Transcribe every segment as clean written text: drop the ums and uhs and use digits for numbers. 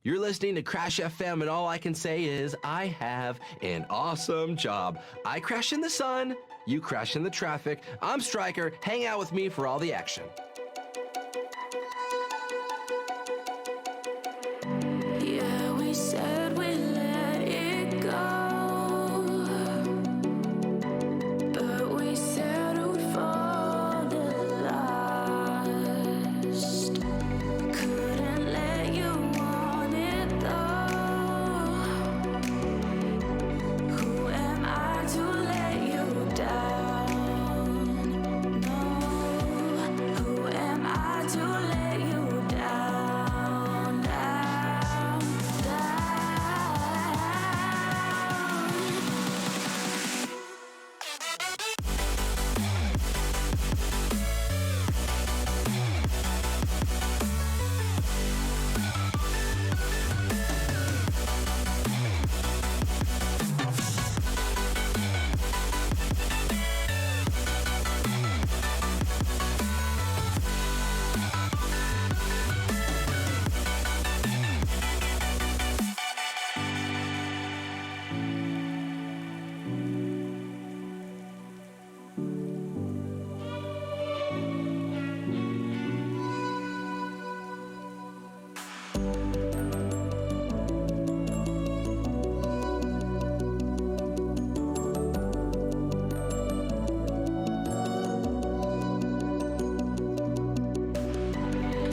You're listening to Crash FM, and all I can say is I have an awesome job. I crash in the sun, you crash in the traffic. I'm Stryker. Hang out with me for all the action. Yeah, we said we let it go, but we settled for the last. Couldn't let you want it though. Who am I to let you down? No, who am I to let you down? Down,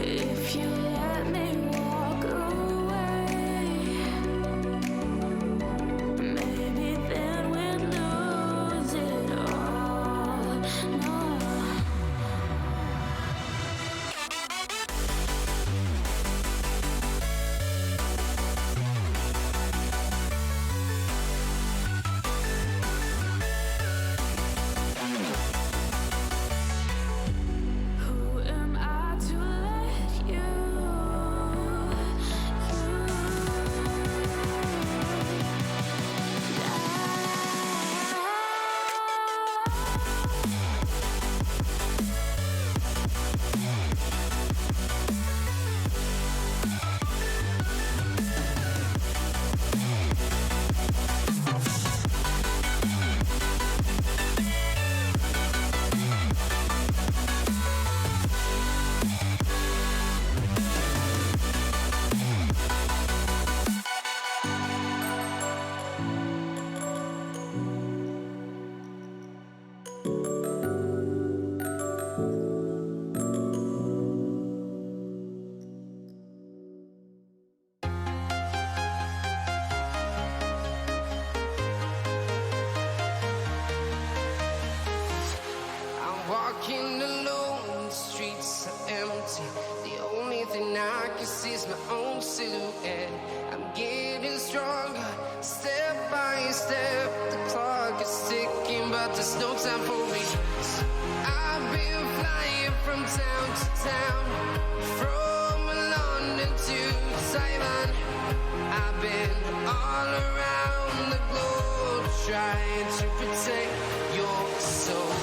if you let me walk away, maybe then we'd lose it all. No. Who am I to let you I'm walking alone, the streets are empty. The only thing I can see is my own silhouette. I'm getting stronger, step by step. The clock is ticking, but there's no time for me. I've been flying from town to town, from London to Taiwan. I've been all around the globe trying to protect your soul.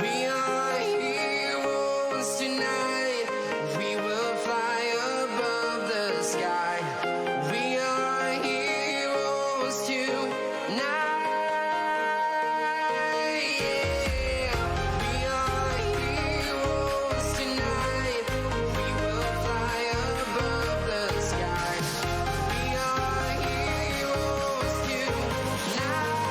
We are heroes tonight. We will fly above the sky. We are heroes tonight. Yeah. We are heroes tonight. We will fly above the sky. We are heroes tonight.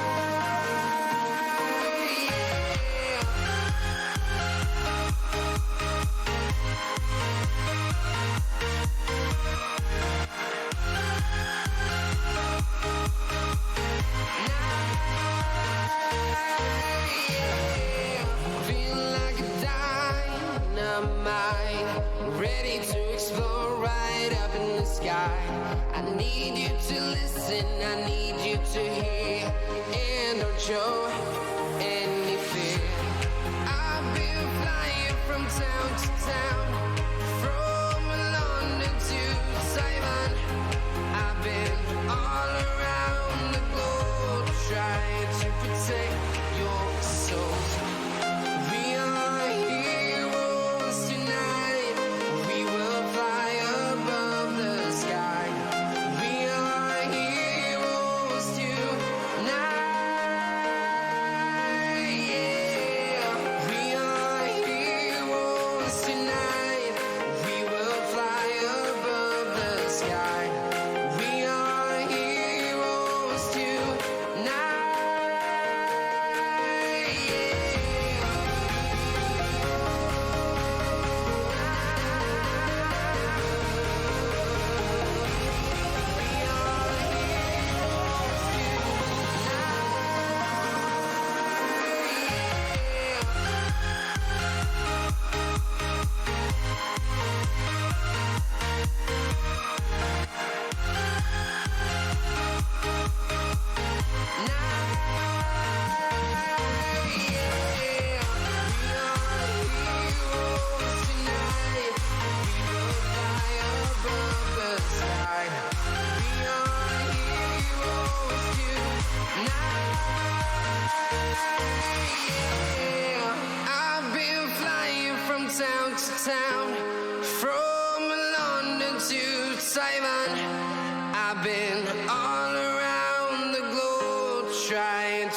Yeah. Feel like a dynamite, ready to explode right up in the sky. I need you to listen, I need you to hear, and don't show any fear. I've been flying from town to town, from London to Taiwan. I've been all around the globe trying to protect your soul. We are heroes tonight. We will fly above the sky.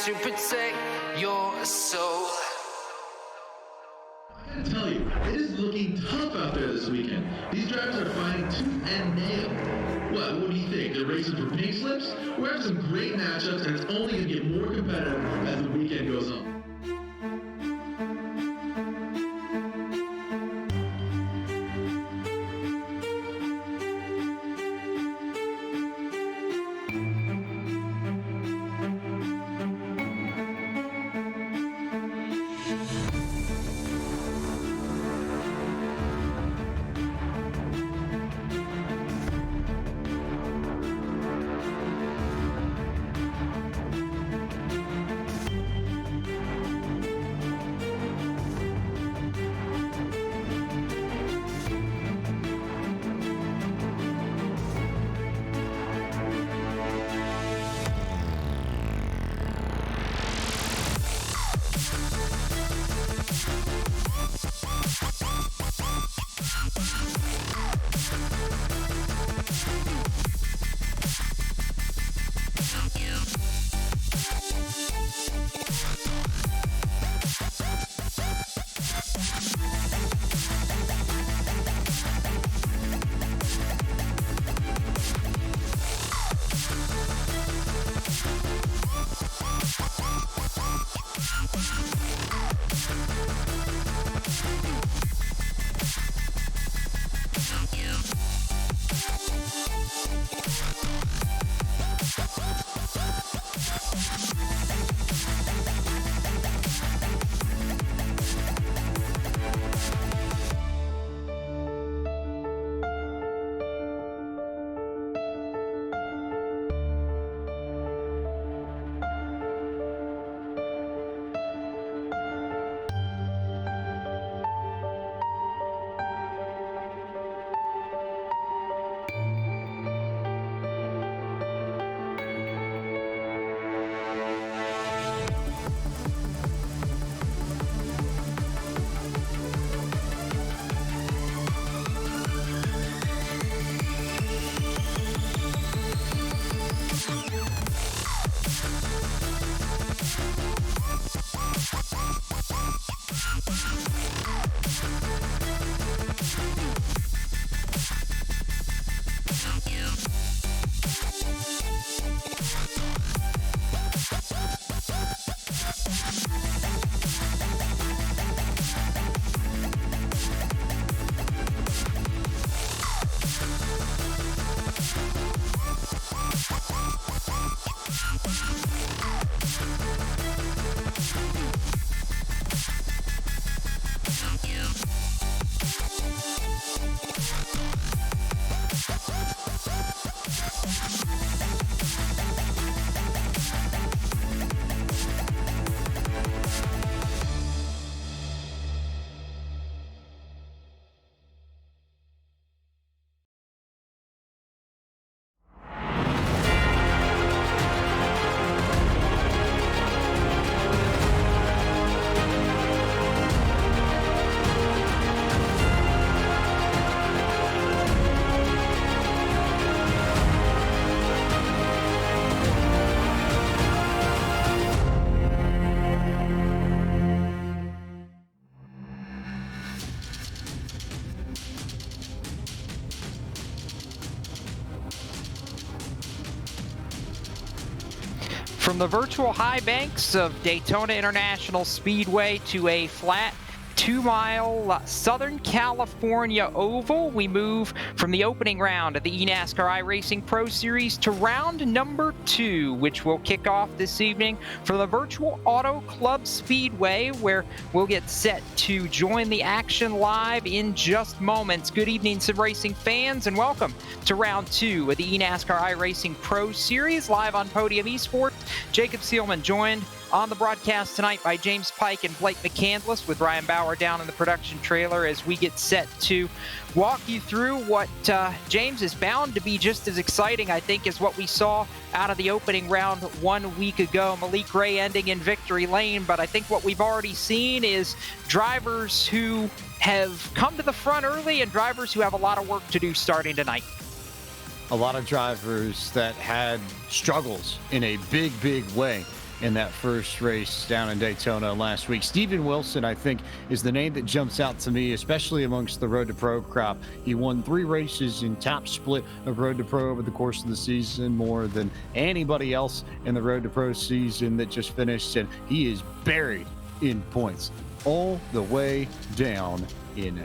to protect your soul. I gotta tell you, it is looking tough out there this weekend. These drivers are fighting tooth and nail. What do you think? They're racing for pink slips? We're having some great matchups, and it's only going to get more competitive as the weekend goes on. From the virtual high banks of Daytona International Speedway to a flat 2-mile Southern California oval, we move from the opening round of the eNASCAR iRacing Pro Series to round number 2, which will kick off this evening from the virtual Auto Club Speedway, where we'll get set to join the action live in just moments. Good evening, sim racing fans, and welcome to round 2 of the eNASCAR iRacing Pro Series live on Podium Esports. Jacob Seelman joined on the broadcast tonight by James Pike and Blake McCandless, with Ryan Bauer down in the production trailer as we get set to walk you through what, James, is bound to be just as exciting, I think, as what we saw out of the opening round 1 week ago. Malik Ray ending in victory lane, but I think what we've already seen is drivers who have come to the front early and drivers who have a lot of work to do starting tonight. A lot of drivers that had struggles in a big way. in that first race down in Daytona last week. Steven Wilson, I think, is the name that jumps out to me, especially amongst the Road to Pro crop. He won 3 races in top split of Road to Pro over the course of the season, more than anybody else in the Road to Pro season that just finished, and he is buried in points all the way down in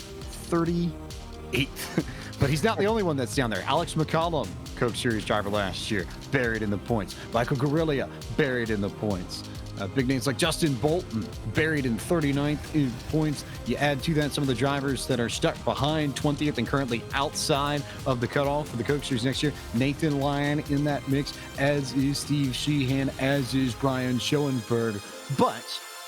38th. But he's not the only one that's down there. Alex McCollum, Coke Series driver last year, buried in the points. Michael Guerrilla, buried in the points. Big names like Justin Bolton, buried in 39th in points. You add to that some of the drivers that are stuck behind 20th and currently outside of the cutoff for the Coke Series next year. Nathan Lyon in that mix, as is Steve Sheehan, as is Brian Schoenberg. But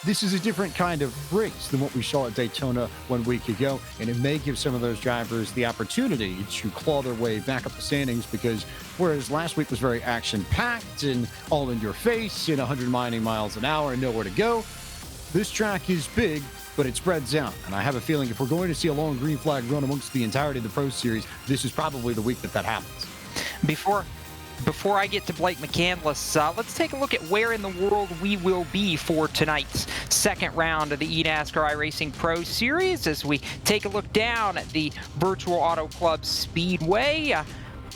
this is a different kind of race than what we saw at Daytona 1 week ago, and it may give some of those drivers the opportunity to claw their way back up the standings, because whereas last week was very action-packed and all in your face and 190 miles an hour and nowhere to go, this track is big, but it spreads out. And I have a feeling if we're going to see a long green flag run amongst the entirety of the Pro Series, this is probably the week that happens. Before I get to Blake McCandless, let's take a look at where in the world we will be for tonight's second round of the eNASCAR iRacing Pro Series as we take a look down at the Virtual Auto Club Speedway.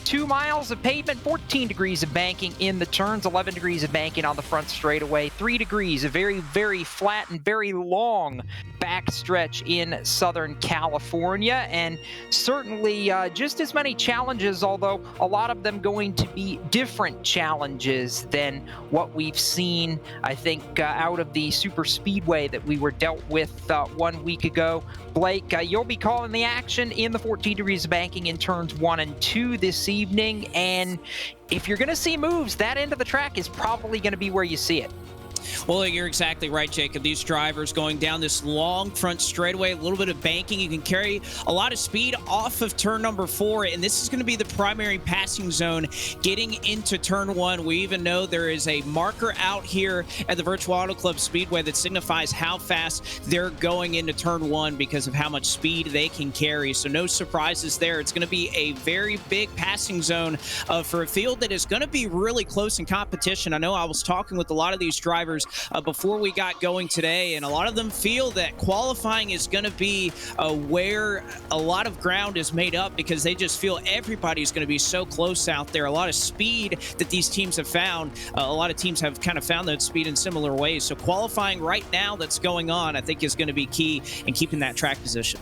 2 miles of pavement, 14 degrees of banking in the turns, 11 degrees of banking on the front straightaway, 3 degrees, a very, very flat and very long backstretch in Southern California, and certainly just as many challenges, although a lot of them going to be different challenges than what we've seen, I think, out of the super speedway that we were dealt with 1 week ago. Blake, you'll be calling the action in the 14 degrees of banking in turns 1 and 2 this evening, and if you're going to see moves, that end of the track is probably going to be where you see it. Well, you're exactly right, Jacob. These drivers going down this long front straightaway, a little bit of banking. You can carry a lot of speed off of turn number 4, and this is going to be the primary passing zone getting into turn 1. We even know there is a marker out here at the Virtual Auto Club Speedway that signifies how fast they're going into turn 1 because of how much speed they can carry. So no surprises there. It's going to be a very big passing zone for a field that is going to be really close in competition. I know I was talking with a lot of these drivers before we got going today, and a lot of them feel that qualifying is going to be where a lot of ground is made up, because they just feel everybody's going to be so close out there. A lot of speed that these teams have found. A lot of teams have kind of found that speed in similar ways. So qualifying right now that's going on, I think, is going to be key in keeping that track position.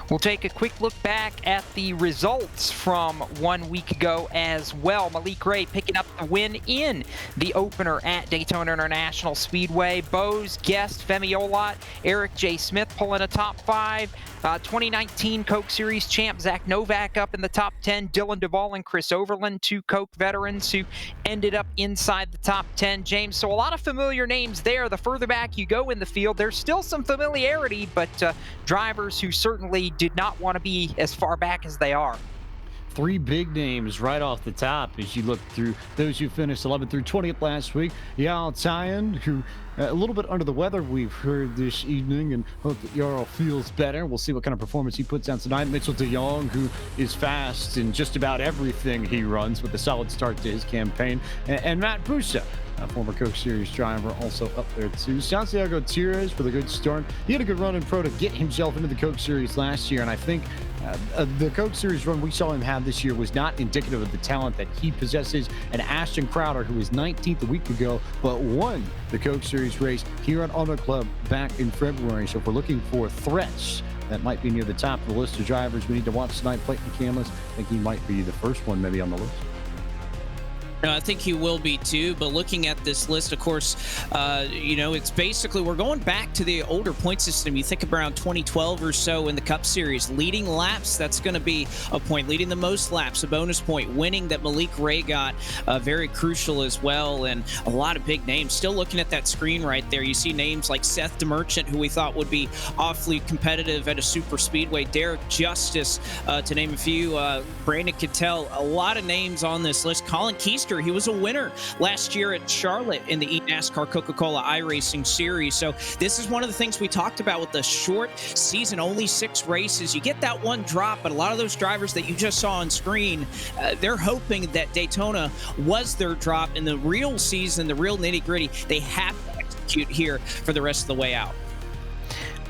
We'll take a quick look back at the results from 1 week ago as well. Malik Ray picking up the win in the opener at Daytona International Speedway. Bose, Guest, Femi Olot, Eric J. Smith pulling a top 5. 2019 Coke Series champ Zach Novak up in the top 10. Dylan Duvall and Chris Overland, 2 Coke veterans who ended up inside the top 10. James, so a lot of familiar names there. The further back you go in the field, there's still some familiarity, but drivers who certainly did not want to be as far back as they are. 3 big names right off the top as you look through those who finished 11th through 20th last week. Jarl Tyan, who a little bit under the weather, we've heard this evening, and hope that Jarl feels better. We'll see what kind of performance he puts out tonight. Mitchell de Jong, who is fast in just about everything he runs with a solid start to his campaign. And Matt Busa, a former Coke Series driver, also up there too. Santiago Tires with a good start. He had a good run in pro to get himself into the Coke Series last year, and I think the Coke Series run we saw him have this year was not indicative of the talent that he possesses. And Ashton Crowder, who was 19th a week ago, but won the Coke Series race here at Auto Club back in February. So if we're looking for threats that might be near the top of the list of drivers we need to watch tonight, Blake McCandless, I think he might be the first one maybe on the list. I think he will be too, but looking at this list, of course, it's basically, we're going back to the older point system. You think around 2012 or so in the Cup Series. Leading laps, that's going to be a point. Leading the most laps, a bonus point. Winning that Malik Ray got, very crucial as well, and a lot of big names. Still looking at that screen right there, you see names like Seth DeMerchant, who we thought would be awfully competitive at a super speedway. Derek Justice, to name a few. Brandon Cattell, a lot of names on this list. Colin Keister drifter. He was a winner last year at Charlotte in the eNASCAR Coca-Cola iRacing Series. So this is one of the things we talked about with the short season, only 6 races. You get that one drop, but a lot of those drivers that you just saw on screen, they're hoping that Daytona was their drop. In the real season, the real nitty-gritty, they have to execute here for the rest of the way out.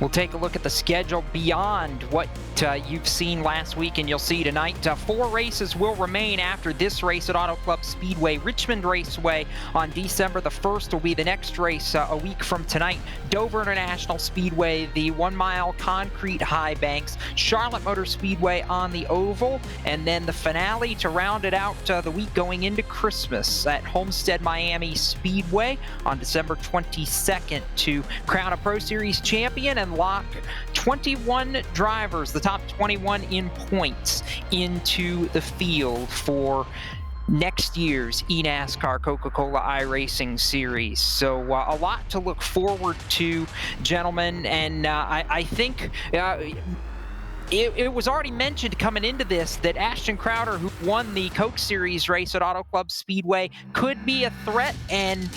We'll take a look at the schedule beyond what you've seen last week and you'll see tonight. 4 races will remain after this race at Auto Club Speedway. Richmond Raceway on December the 1st will be the next race a week from tonight. Dover International Speedway, the 1-mile concrete high banks. Charlotte Motor Speedway on the oval. And then the finale to round it out the week going into Christmas at Homestead Miami Speedway on December 22nd to crown a Pro Series champion and lock 21 drivers, the top 21 in points, into the field for next year's eNASCAR Coca-Cola iRacing Series. So a lot to look forward to, gentlemen, and I think it was already mentioned coming into this that Ashton Crowder, who won the Coke Series race at Auto Club Speedway, could be a threat, and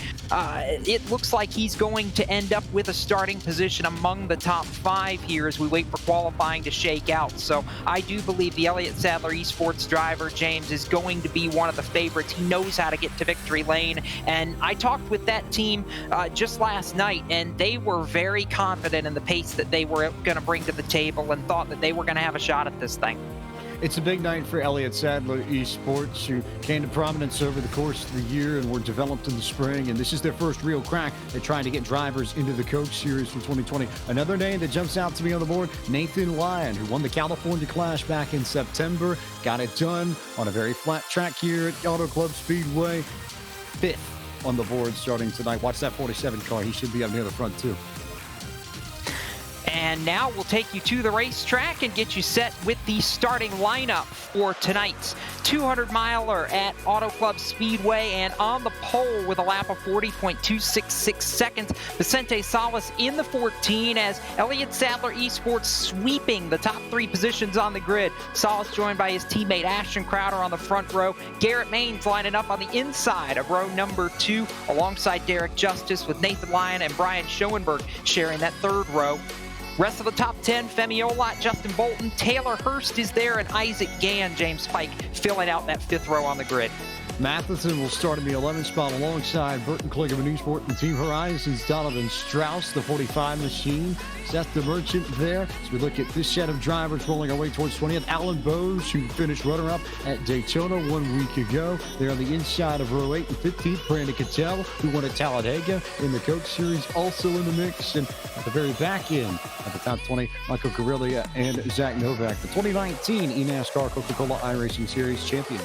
it looks like he's going to end up with a starting position among the top 5 here as we wait for qualifying to shake out. So I do believe the Elliott Sadler Esports driver, James, is going to be one of the favorites. He knows how to get to victory lane, and I talked with that team just last night, and they were very confident in the pace that they were going to bring to the table and thought that they were going to have a shot at this thing. It's a big night for Elliott Sadler Esports, who came to prominence over the course of the year and were developed in the spring. And this is their first real crack at trying to get drivers into the Coke Series for 2020. Another name that jumps out to me on the board, Nathan Lyon, who won the California Clash back in September. Got it done on a very flat track here at Auto Club Speedway. 5th on the board starting tonight. Watch that 47 car. He should be up near the front, too. And now we'll take you to the racetrack and get you set with the starting lineup for tonight's 200-miler at Auto Club Speedway. And on the pole with a lap of 40.266 seconds, Vicente Salas in the 14 as Elliott Sadler Esports sweeping the top 3 positions on the grid. Salas joined by his teammate Ashton Crowder on the front row. Garrett Maines lining up on the inside of row number 2 alongside Derek Justice, with Nathan Lyon and Brian Schoenberg sharing that 3rd row. Rest of the top 10, Femi Olot, Justin Bolton, Taylor Hurst is there, and Isaac Gann, James Pike, filling out that 5th row on the grid. Matheson will start in the 11th spot alongside Burton Kligerman Eastport and Team Horizons. Donovan Strauss, the 45 machine. Seth the Merchant there. As we look at this set of drivers rolling our way towards 20th. Alan Bose, who finished runner-up at Daytona 1 week ago. They're on the inside of row 8 and 15th. Brandon Cattell, who won at Talladega in the Coke Series, also in the mix. And at the very back end, at the top 20, Michael Carrillia and Zach Novak, the 2019 eNASCAR Coca-Cola iRacing Series champion.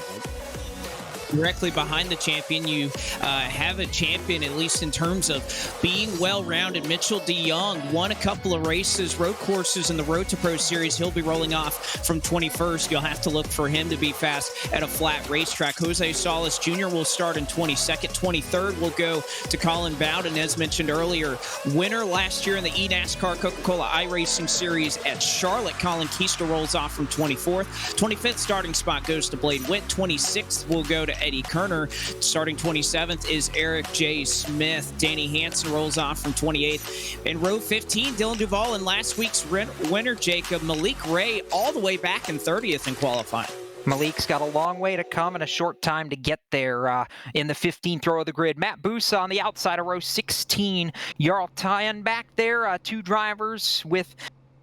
Directly behind the champion, you have a champion, at least in terms of being well-rounded. Mitchell DeYoung won a couple of races, road courses in the Road to Pro Series. He'll be rolling off from 21st. You'll have to look for him to be fast at a flat racetrack. Jose Salas Jr. will start in 22nd. 23rd will go to Colin Bowden, as mentioned earlier. Winner last year in the eNASCAR Coca-Cola iRacing Series at Charlotte. Colin Keister rolls off from 24th. 25th starting spot goes to Blade Witt. 26th will go to Eddie Kerner. Starting 27th is Eric J. Smith. Danny Hansen rolls off from 28th. In row 15, Dylan Duvall and last week's winner, Jacob Malik Ray, all the way back in 30th in qualifying. Malik's got a long way to come and a short time to get there in the 15th row of the grid. Matt Busa on the outside of row 16. Jarl Tyen back there, 2 drivers with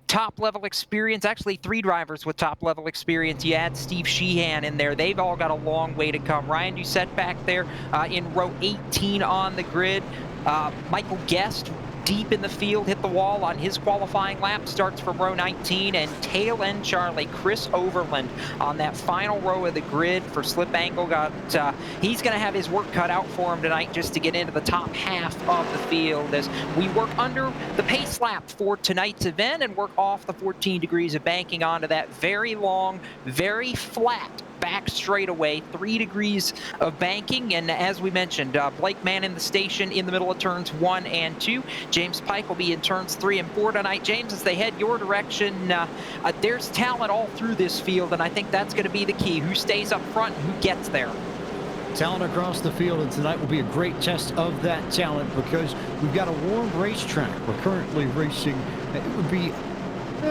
top-level experience, actually 3 drivers with top-level experience. You add Steve Sheehan in there. They've all got a long way to come. Ryan Doucette back there in row 18 on the grid. Michael Guest deep in the field, hit the wall on his qualifying lap, starts from row 19, and tail end Charlie, Chris Overland on that final row of the grid for Slip Angle. He's going to have his work cut out for him tonight just to get into the top half of the field as we work under the pace lap for tonight's event and work off the 14 degrees of banking onto that very long, very flat back straightaway, 3 degrees of banking. And as we mentioned, Blake Mann in the station in the middle of turns 1 and 2. James Pike will be in turns 3 and 4 tonight. James, as they head your direction, there's talent all through this field, and I think that's going to be the key. Who stays up front and who gets there? talent across the field, and tonight will be a great test of that talent because we've got a warm racetrack. We're currently racing. It would be,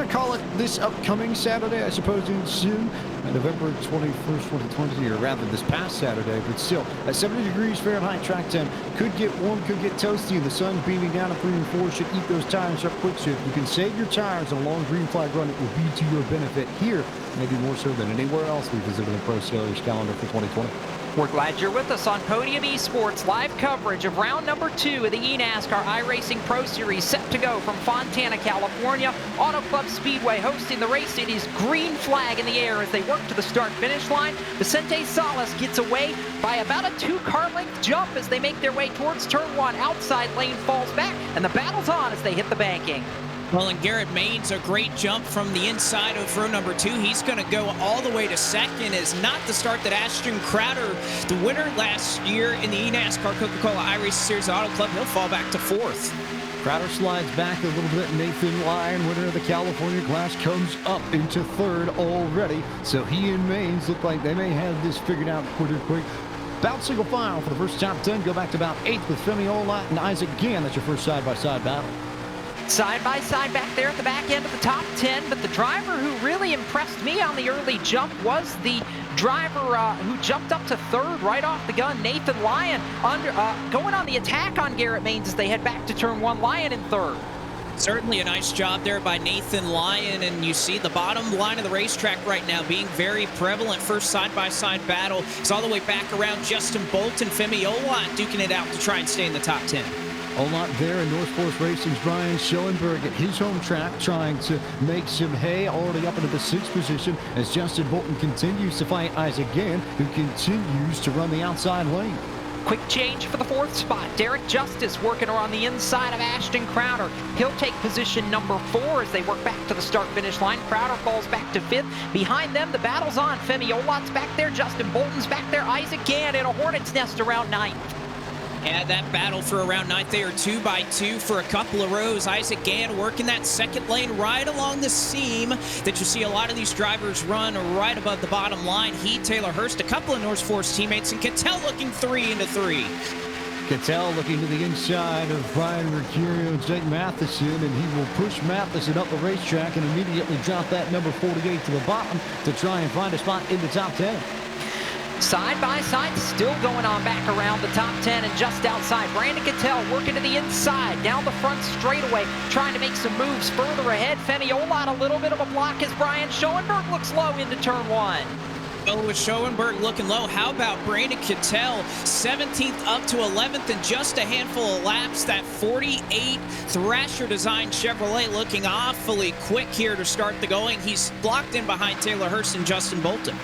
call it this upcoming Saturday, I suppose, in soon, November 21st, 2020, or rather this past Saturday, but still, at 70 degrees Fahrenheit track temp, could get warm, could get toasty, and the sun beaming down at 3 and 4 should eat those tires up quick. So if you can save your tires on a long green flag run, it will be to your benefit here, maybe more so than anywhere else we visited the Pro Sailors calendar for 2020. We're glad you're with us on Podium Esports, live coverage of round number 2 of the eNASCAR iRacing Pro Series, set to go from Fontana, California. Auto Club Speedway hosting the race. It is green flag in the air as they work to the start-finish line. Vicente Salas gets away by about a 2-car length jump as they make their way towards turn 1. Outside lane falls back, and the battle's on as they hit the banking. Well, and Garrett Maines, a great jump from the inside of row number 2. He's going to go all the way to second. Is not the start that Ashton Crowder, the winner last year in the eNASCAR Coca-Cola iRacing Series Auto Club, he'll fall back to 4th. Crowder slides back a little bit. Nathan Lyon, winner of the California class, comes up into 3rd already. So he and Maines look like they may have this figured out pretty quick. About single file for the first top 10. Go back to about 8th with Femi Olat and Isaac Gann. That's your first side-by-side battle. Side-by-side back there at the back end of the top 10, but the driver who really impressed me on the early jump was the driver who jumped up to 3rd right off the gun, Nathan Lyon, going on the attack on Garrett Maines as they head back to turn 1. Lyon in 3rd. Certainly a nice job there by Nathan Lyon, and you see the bottom line of the racetrack right now being very prevalent. First side-by-side battle is all the way back around Justin Bolton, Femi Olat duking it out to try and stay in the top 10. Olat there in North Force Racing's Brian Schoenberg at his home track trying to make some hay, already up into the 6th position as Justin Bolton continues to fight Isaac Gann, who continues to run the outside lane. Quick change for the 4th spot. Derek Justice working around the inside of Ashton Crowder. He'll take position number 4 as they work back to the start-finish line. Crowder falls back to 5th. Behind them, the battle's on. Femi Olat's back there. Justin Bolton's back there. Isaac Gann in a hornet's nest around 9th. Yeah, that battle for around 9th. They are 2 by 2 for a couple of rows. Isaac Gann working that second lane right along the seam that you see a lot of these drivers run right above the bottom line. He, Taylor Hurst, a couple of North Force teammates, and Cattell looking 3 into 3. Cattell looking to the inside of Brian Mercurio and Jake Matheson, and he will push Matheson up the racetrack and immediately drop that number 48 to the bottom to try and find a spot in the top 10. Side-by-side still going on back around the top 10 and just outside. Brandon Cattell working to the inside, down the front straightaway, trying to make some moves further ahead. Femi Olat a little bit of a block as Brian Schoenberg looks low into turn 1. Well, with Schoenberg looking low, how about Brandon Cattell, 17th up to 11th in just a handful of laps. That 48 Thrasher Design Chevrolet looking awfully quick here to start the going. He's blocked in behind Taylor Hurst and Justin Bolton.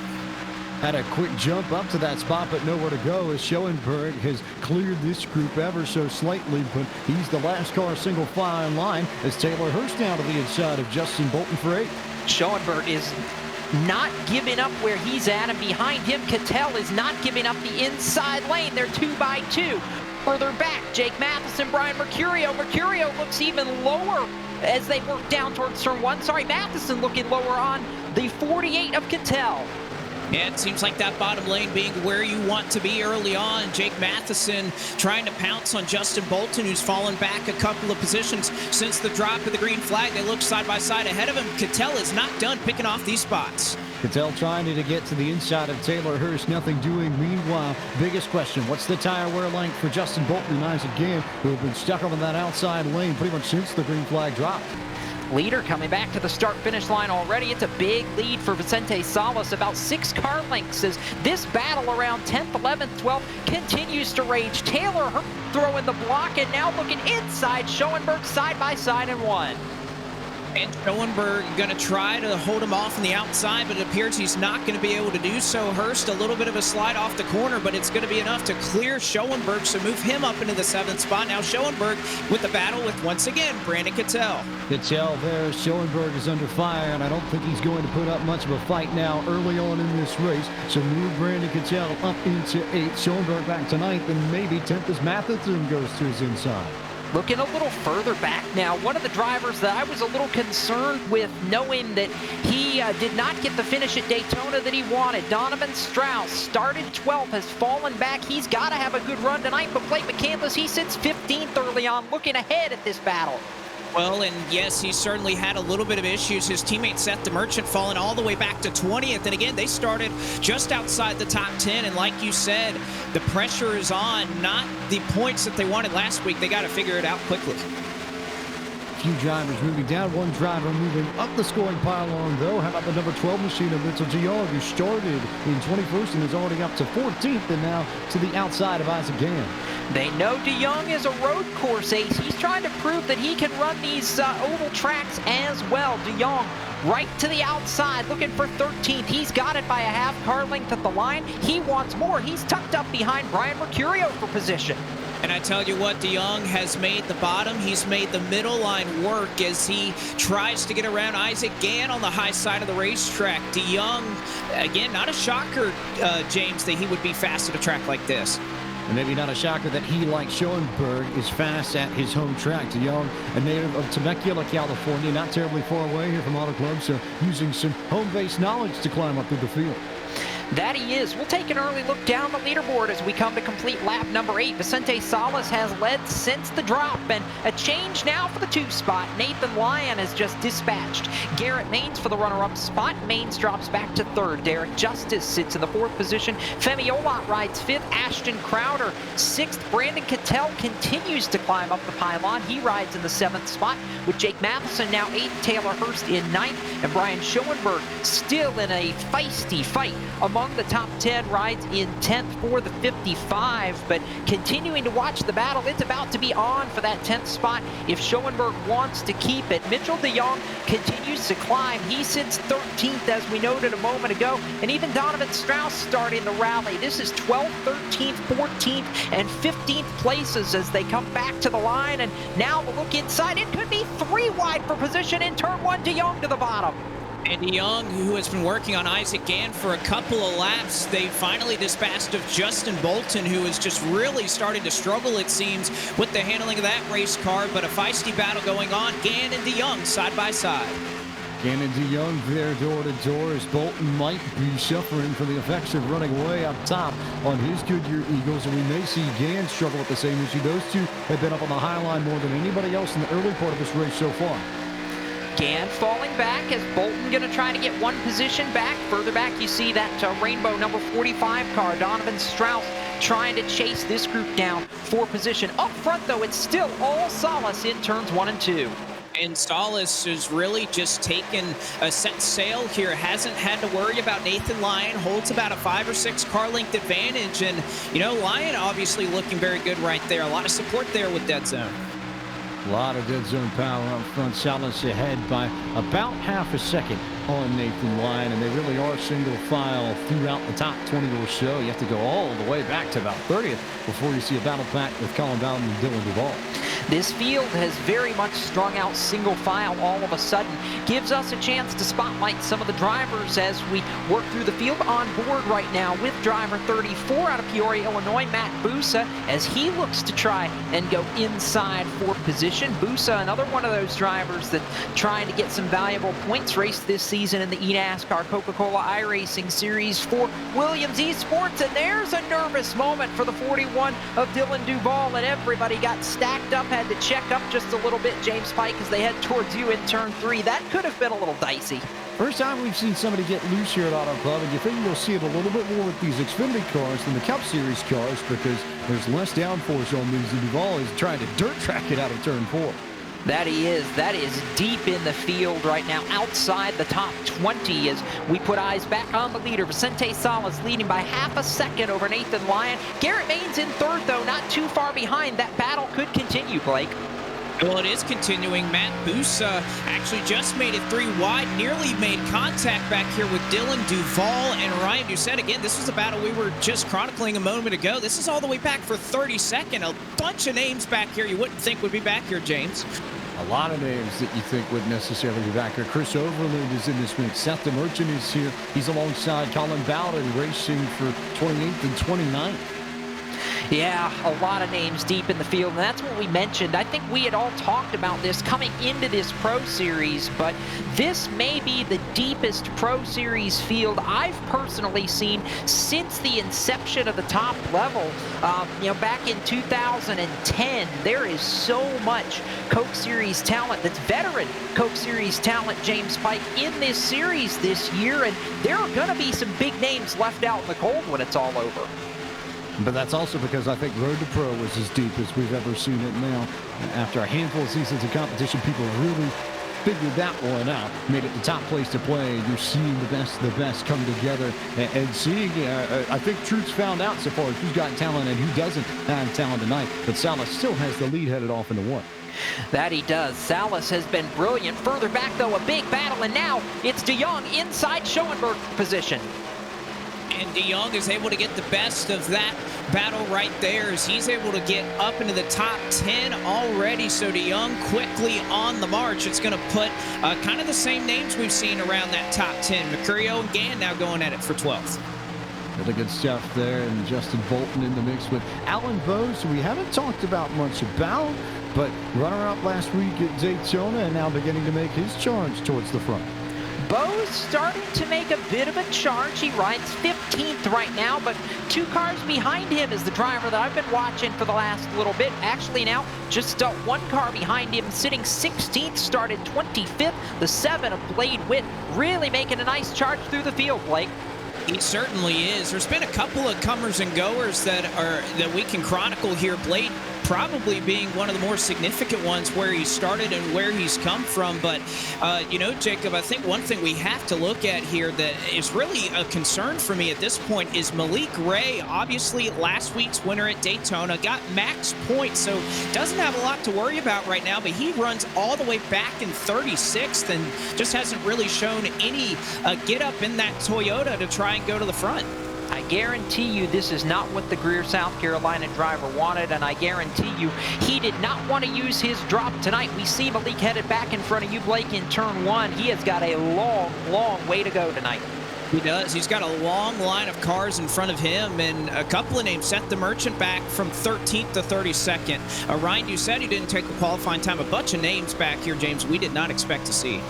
Had a quick jump up to that spot, but nowhere to go as Schoenberg has cleared this group ever so slightly, but he's the last car single file in line as Taylor Hurst down to the inside of Justin Bolton for 8. Schoenberg is not giving up where he's at, and behind him, Cattell is not giving up the inside lane. They're 2 by 2. Further back, Jake Matheson, Brian Mercurio. Mercurio looks even lower as they work down towards turn 1. Sorry, Matheson looking lower on the 48 of Cattell. Yeah, it seems like that bottom lane being where you want to be early on. Jake Matheson trying to pounce on Justin Bolton, who's fallen back a couple of positions since the drop of the green flag. They look side by side ahead of him. Cattell is not done picking off these spots. Cattell trying to get to the inside of Taylor Hurst, nothing doing. Meanwhile, biggest question, what's the tire wear length for Justin Bolton and Isaac Gann, who have been stuck up in that outside lane pretty much since the green flag dropped? Leader coming back to the start-finish line already. It's a big lead for Vicente Salas, about 6 car lengths as this battle around 10th, 11th, 12th continues to rage. Taylor Hurst throwing the block and now looking inside. Schoenberg side by side in 1. And Schoenberg going to try to hold him off on the outside, but it appears he's not going to be able to do so. Hurst, a little bit of a slide off the corner, but it's going to be enough to clear Schoenberg, so move him up into the 7th spot. Now Schoenberg with the battle with, once again, Brandon Cattell. Cattell there. Schoenberg is under fire, and I don't think he's going to put up much of a fight now early on in this race. So move Brandon Cattell up into 8th. Schoenberg back to 9th, and maybe 10th as Matheson goes to his inside. Looking a little further back now, one of the drivers that I was a little concerned with, knowing that he did not get the finish at Daytona that he wanted. Donovan Strauss started 12th, has fallen back. He's got to have a good run tonight, but Blake McCandless, he sits 15th early on, looking ahead at this battle. Well, and yes, he certainly had a little bit of issues. His teammate Seth DeMerchant falling all the way back to 20th. And again, they started just outside the top 10. And like you said, the pressure is on, not the points that they wanted last week. They got to figure it out quickly. Few drivers moving down, one driver moving up the scoring pylon, though. How about the number 12 machine of Mitchell DeYoung, who started in 21st and is already up to 14th and now to the outside of Isaac Gann. They know DeYoung is a road course ace. He's trying to prove that he can run these oval tracks as well. DeYoung right to the outside, looking for 13th. He's got it by a half car length at the line. He wants more. He's tucked up behind Brian Mercurio for position. And I tell you what, DeYoung has made the bottom. He's made the middle line work as he tries to get around Isaac Gann on the high side of the racetrack. DeYoung, again, not a shocker, James, that he would be fast at a track like this. And maybe not a shocker that he, like Schoenberg, is fast at his home track. DeYoung, a native of Temecula, California, not terribly far away here from Auto Club, so using some home-based knowledge to climb up through the field. That he is. We'll take an early look down the leaderboard as we come to complete lap number 8. Vicente Salas has led since the drop, and a change now for the 2 spot. Nathan Lyon has just dispatched Garrett Maines for the runner-up spot. Maines drops back to 3rd. Derek Justice sits in the 4th position. Femi Olot rides 5th. Ashton Crowder 6th. Brandon Cattell continues to climb up the pylon. He rides in the 7th spot with Jake Matheson now 8th. Taylor Hurst in 9th. And Brian Schoenberg still in a feisty fight among the top 10, rides in 10th for the 55, but continuing to watch the battle. It's about to be on for that 10th spot if Schoenberg wants to keep it. Mitchell DeYoung continues to climb. He sits 13th, as we noted a moment ago, and even Donovan Strauss starting the rally. This is 12th, 13th, 14th, and 15th places as they come back to the line, and now the look inside. It could be 3 wide for position in turn 1. DeYoung to the bottom. And DeYoung, who has been working on Isaac Gann for a couple of laps, they finally dispatched of Justin Bolton, who has just really started to struggle, it seems, with the handling of that race car. But a feisty battle going on. Gann and DeYoung side by side. Gann and DeYoung there door to door as Bolton might be suffering from the effects of running way up top on his Goodyear Eagles, and we may see Gann struggle with the same issue. Those two have been up on the high line more than anybody else in the early part of this race so far. Gann falling back as Bolton going to try to get 1 position back. Further back, you see that rainbow number 45 car, Donovan Strauss, trying to chase this group down for position. Up front, though, it's still all Salas in turns 1 and 2. And Salas has really just taken a set sail here. Hasn't had to worry about Nathan Lyon. Holds about a 5 or 6 car length advantage. And, you know, Lyon obviously looking very good right there. A lot of support there with dead zone. A lot of dead zone power up front. Salas ahead by about half a second on Nathan Lyon, and they really are single file throughout the top 20 or so. You have to go all the way back to about 30th before you see a battle pack with Colin Bowden and Dylan Duvall. This field has very much strung out single file all of a sudden. Gives us a chance to spotlight some of the drivers as we work through the field. On board right now with driver 34 out of Peoria, Illinois, Matt Busa, as he looks to try and go inside for position. Busa, another one of those drivers that trying to get some valuable points, raced this season in the eNASCAR Coca-Cola iRacing Series for Williams Esports. And there's a nervous moment for the 41 of Dylan Duvall, and everybody got stacked up, had to check up just a little bit, James Pike, as they head towards you in turn 3. That could have been a little dicey. First time we've seen somebody get loose here at Auto Club, and you think you'll see it a little bit more with these Xfinity cars than the Cup Series cars because there's less downforce on these. Duvall is trying to dirt track it out of turn 4. That he is. That is deep in the field right now, outside the top 20 as we put eyes back on the leader. Vicente Salas leading by half a second over Nathan Lyon. Garrett Maines in 3rd, though, not too far behind. That battle could continue, Blake. Well, it is continuing. Matt Busa actually just made it 3 wide, nearly made contact back here with Dylan Duvall and Ryan Doucette. Again, this was a battle we were just chronicling a moment ago. This is all the way back for 32nd. A bunch of names back here you wouldn't think would be back here, James. A lot of names that you think wouldn't necessarily be back here. Chris Overland is in this mix. Seth DeMerchant is here. He's alongside Colin Bowden, racing for 28th and 29th. Yeah, a lot of names deep in the field, and that's what we mentioned. I think we had all talked about this coming into this Pro Series, but this may be the deepest Pro Series field I've personally seen since the inception of the top level. Back in 2010, there is so much Coke Series talent, that's veteran Coke Series talent, James Pike, in this series this year, and there are going to be some big names left out in the cold when it's all over. But that's also because I think Road to Pro was as deep as we've ever seen it now. After a handful of seasons of competition, people really figured that one out, made it the top place to play. You're seeing the best of the best come together and seeing, I think Truth's found out so far who's got talent and who doesn't have talent tonight. But Salas still has the lead headed off into one. That he does. Salas has been brilliant. Further back, though, a big battle, and now it's De Jong inside Schoenberg position. And De Jong is able to get the best of that battle right there as he's able to get up into the top 10 already. So De Jong quickly on the march. It's going to put kind of the same names we've seen around that top 10. Mercurio and Gann now going at it for 12th. Really good stuff there, and Justin Bolton in the mix with Alan Bowes, who we haven't talked about much about, but runner-up last week at Daytona and now beginning to make his charge towards the front. Bo's starting to make a bit of a charge. He rides 15th right now, but 2 cars behind him is the driver that I've been watching for the last little bit. Actually now, just 1 car behind him, sitting 16th, started 25th. The 7 of Blade Witt really making a nice charge through the field, Blake. He certainly is. There's been a couple of comers and goers that we can chronicle here. Blade probably being one of the more significant ones where he started and where he's come from. But, Jacob, I think one thing we have to look at here that is really a concern for me at this point is Malik Ray. Obviously, last week's winner at Daytona got max points, so doesn't have a lot to worry about right now, but he runs all the way back in 36th and just hasn't really shown any get up in that Toyota to try and go to the front. I guarantee you this is not what the Greer, South Carolina driver wanted, and I guarantee you he did not want to use his drop tonight. We see Malik headed back in front of you, Blake, in turn 1. He has got a long, long way to go tonight. He does. He's got a long line of cars in front of him, and a couple of names set the Merchant back from 13th to 32nd. Ryan, you said he didn't take a qualifying time. A bunch of names back here, James, we did not expect to see.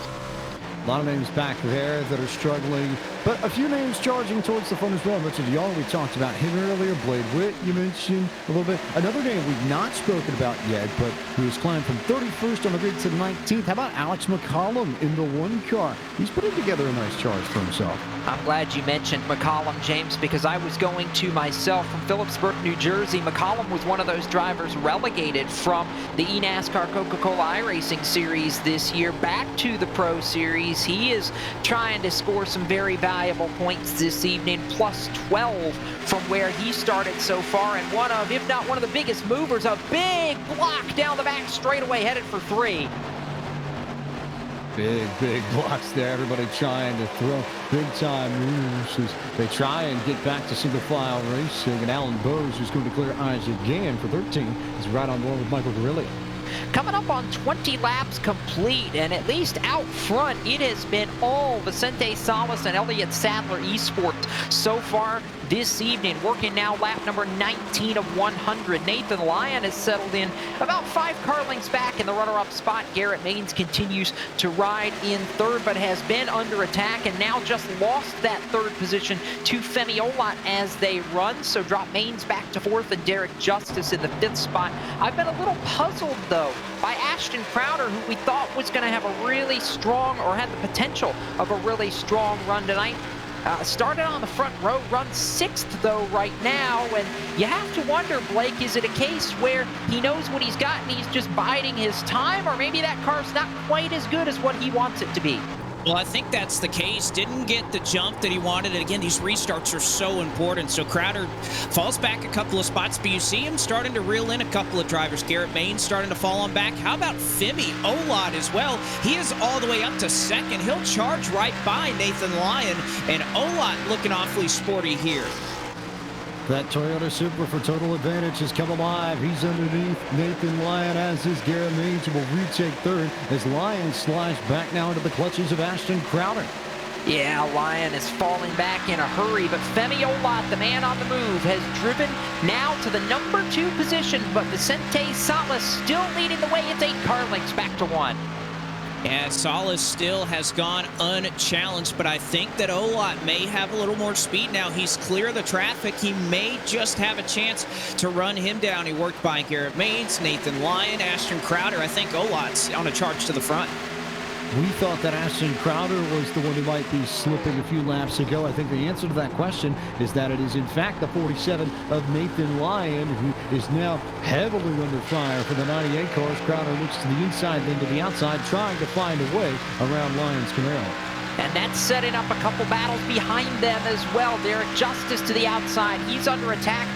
A lot of names back there that are struggling, but a few names charging towards the front as well. Richard Young, we talked about him earlier. Blade Witt, you mentioned a little bit. Another name we've not spoken about yet, but who has climbed from 31st on the grid to 19th. How about Alex McCollum in the 1 car? He's putting together a nice charge for himself. I'm glad you mentioned McCollum, James, because I was going to myself from Phillipsburg, New Jersey. McCollum was one of those drivers relegated from the eNASCAR Coca-Cola iRacing Series this year back to the Pro Series. He is trying to score some very valuable points this evening, plus 12 from where he started so far, and one of, if not one of the biggest movers, a big block down the back straightaway headed for 3. Big blocks there. Everybody trying to throw big time moves as they try and get back to single file racing. And Alan Bowes, who's going to clear Isaac Gann for 13, is right on board with Michael Garilli. Coming up on 20 laps complete, and at least out front, it has been all Vicente Salas and Elliott Sadler Esports so far this evening, working now lap number 19 of 100. Nathan Lyon has settled in about 5 car lengths back in the runner-up spot. Garrett Maines continues to ride in 3rd, but has been under attack and now just lost that 3rd position to Femi Olot as they run. So drop Maines back to 4th and Derek Justice in the 5th spot. I've been a little puzzled, though, by Ashton Crowder, who we thought was going to have a really strong, or had the potential of a really strong run tonight. Started on the front row, runs 6th though right now, and you have to wonder, Blake, is it a case where he knows what he's got and he's just biding his time, or maybe that car's not quite as good as what he wants it to be? Well, I think that's the case. Didn't get the jump that he wanted. And again, these restarts are so important. So Crowder falls back a couple of spots, but you see him starting to reel in a couple of drivers. Garrett Maines starting to fall on back. How about Femi Olot as well? He is all the way up to 2nd. He'll charge right by Nathan Lyon, and Olot looking awfully sporty here. That Toyota Supra for Total Advantage has come alive. He's underneath Nathan Lyon, as is Garrett Maines, who will retake 3rd as Lyon slides back now into the clutches of Ashton Crowder. Yeah, Lyon is falling back in a hurry, but Femi Olat, the man on the move, has driven now to the number 2 position, but Vicente Salas still leading the way. It's 8 car lengths back to 1. Yeah, Salas still has gone unchallenged, but I think that Olat may have a little more speed now. He's clear of the traffic. He may just have a chance to run him down. He worked by Garrett Maines, Nathan Lyon, Ashton Crowder. I think Olat's on a charge to the front. We thought that Ashton Crowder was the one who might be slipping a few laps ago. I think the answer to that question is that it is in fact the 47 of Nathan Lyon, who is now heavily under fire for the 98 cars. Crowder looks to the inside, then to the outside, trying to find a way around Lyon's Camaro. And that's setting up a couple battles behind them as well. Derek Justice to the outside. He's under attack.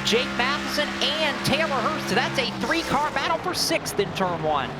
Jake Matheson and Taylor Hurst. That's a 3-car battle for 6th in turn 1.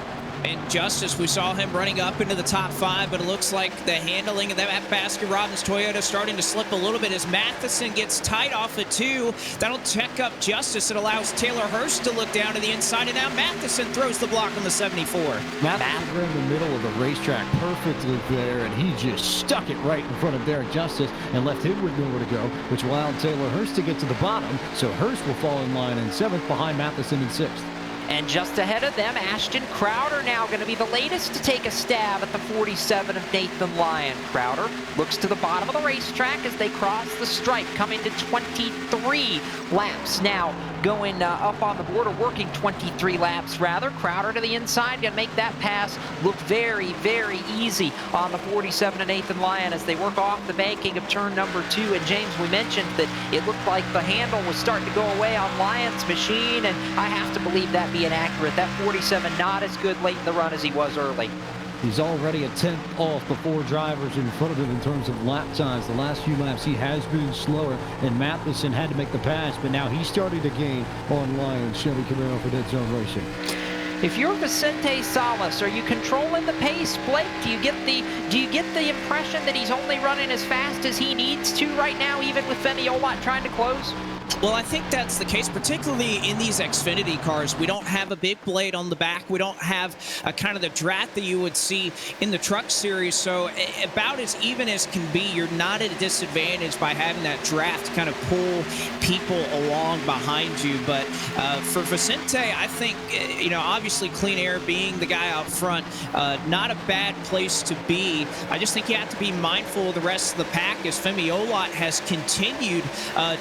And Justice, we saw him running up into the top 5, but it looks like the handling of that Baskin-Robbins Toyota starting to slip a little bit as Matheson gets tight off at 2. That'll check up Justice. It allows Taylor Hurst to look down to the inside, and now Matheson throws the block on the 74. Matheson ran in the middle of the racetrack perfectly there, and he just stuck it right in front of Derek Justice and left him with nowhere to go, which allowed Taylor Hurst to get to the bottom. So Hurst will fall in line in 7th behind Matheson in 6th. And just ahead of them, Ashton Crowder now going to be the latest to take a stab at the 47 of Nathan Lyon. Crowder looks to the bottom of the racetrack as they cross the stripe, coming to 23 laps now, going up on the border, working 23 laps rather. Crowder to the inside, going to make that pass look very, very easy on the 47 of Nathan Lyon as they work off the banking of turn number 2. And James, we mentioned that it looked like the handle was starting to go away on Lyon's machine, and I have to believe that being accurate. That 47 not as good late in the run as he was early. He's already a 10th off the 4 drivers in front of him in terms of lap times. The last few laps he has been slower, and Matheson had to make the pass, but now he's starting to gain on Lyon's Chevy Camaro for Dead Zone Racing. If you're Vicente Salas, are you controlling the pace, Blake? Do you get the impression that he's only running as fast as he needs to right now, even with Femi Olat trying to close? Well, I think that's the case, particularly in these Xfinity cars. We don't have a big blade on the back. We don't have a kind of the draft that you would see in the truck series. So about as even as can be, you're not at a disadvantage by having that draft kind of pull people along behind you. But for Vicente, I think, obviously Clean Air being the guy out front, not a bad place to be. I just think you have to be mindful of the rest of the pack as Femi Olat has continued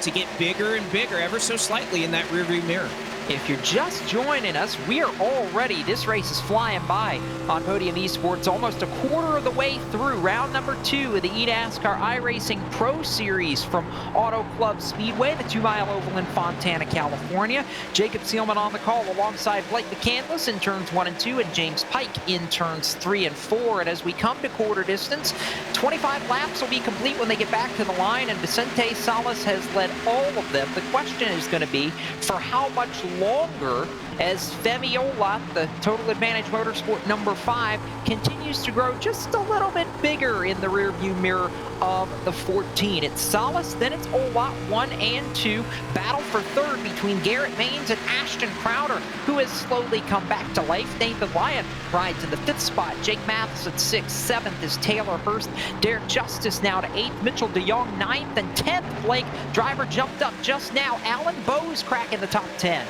to get bigger and bigger ever so slightly in that rearview mirror. If you're just joining us, we are already, this race is flying by on Podium Esports, almost a quarter of the way through round number 2 of the eNASCAR iRacing Pro Series from Auto Club Speedway, the 2-mile oval in Fontana, California. Jacob Seelman on the call alongside Blake McCandless in turns 1 and 2 and James Pike in turns 3 and 4. And as we come to quarter distance, 25 laps will be complete when they get back to the line, and Vicente Salas has led all of them. The question is going to be for how much longer as Femi Olat, the Total Advantage Motorsport number 5, continues to grow just a little bit bigger in the rearview mirror of the 14. It's Salas, then it's Olat 1 and 2. Battle for 3rd between Garrett Maines and Ashton Crowder, who has slowly come back to life. Nathan Lyon rides in the 5th spot. Jake Matheson 6th. 7th is Taylor Hurst. Derek Justice now to 8th. Mitchell DeYoung 9th and 10th. Blake, driver jumped up just now. Alan Bowes cracking the top 10.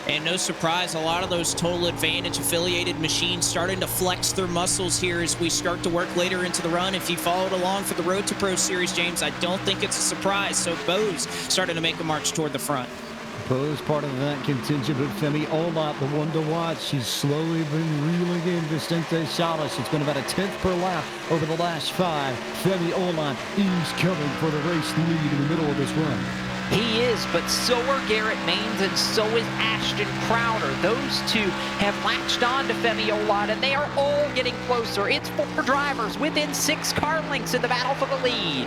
And no surprise, a lot of those Total Advantage affiliated machines starting to flex their muscles here as we start to work later into the run. If you followed along for the Road to Pro Series, James, I don't think it's a surprise. So Bose starting to make a march toward the front. Bose part of that contingent, but Femi Olat, the one to watch. She's slowly been reeling in Vicente Salas. It's been about a 10th per lap over the last 5. Femi Olat is coming for the race lead in the middle of this run. He is, but so are Garrett Maines and so is Ashton Crowder. Those two have latched on to Femi Olat, and they are all getting closer. It's 4 drivers within 6 car lengths in the battle for the lead.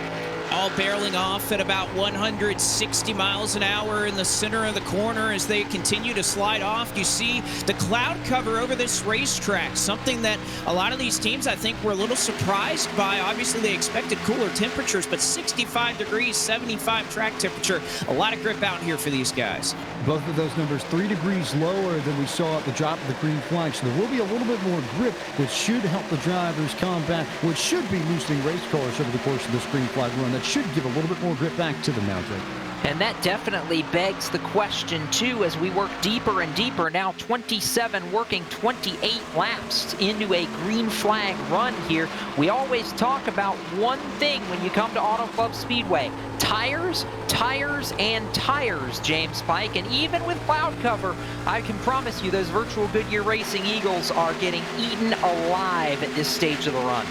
All barreling off at about 160 miles an hour in the center of the corner as they continue to slide off. You see the cloud cover over this racetrack, something that a lot of these teams, I think, were a little surprised by. Obviously, they expected cooler temperatures, but 65 degrees, 75 track temperature. A lot of grip out here for these guys. Both of those numbers 3 degrees lower than we saw at the drop of the green flag. So there will be a little bit more grip, which should help the drivers combat what should be loosening race cars over the course of this green flag run. That should give a little bit more grip back to them now, Jake. And that definitely begs the question, too, as we work deeper and deeper. Now 27 working 28 laps into a green flag run here. We always talk about one thing when you come to Auto Club Speedway. Tires, tires, and tires, James Pike. And even with cloud cover, I can promise you those virtual Goodyear Racing Eagles are getting eaten alive at this stage of the run.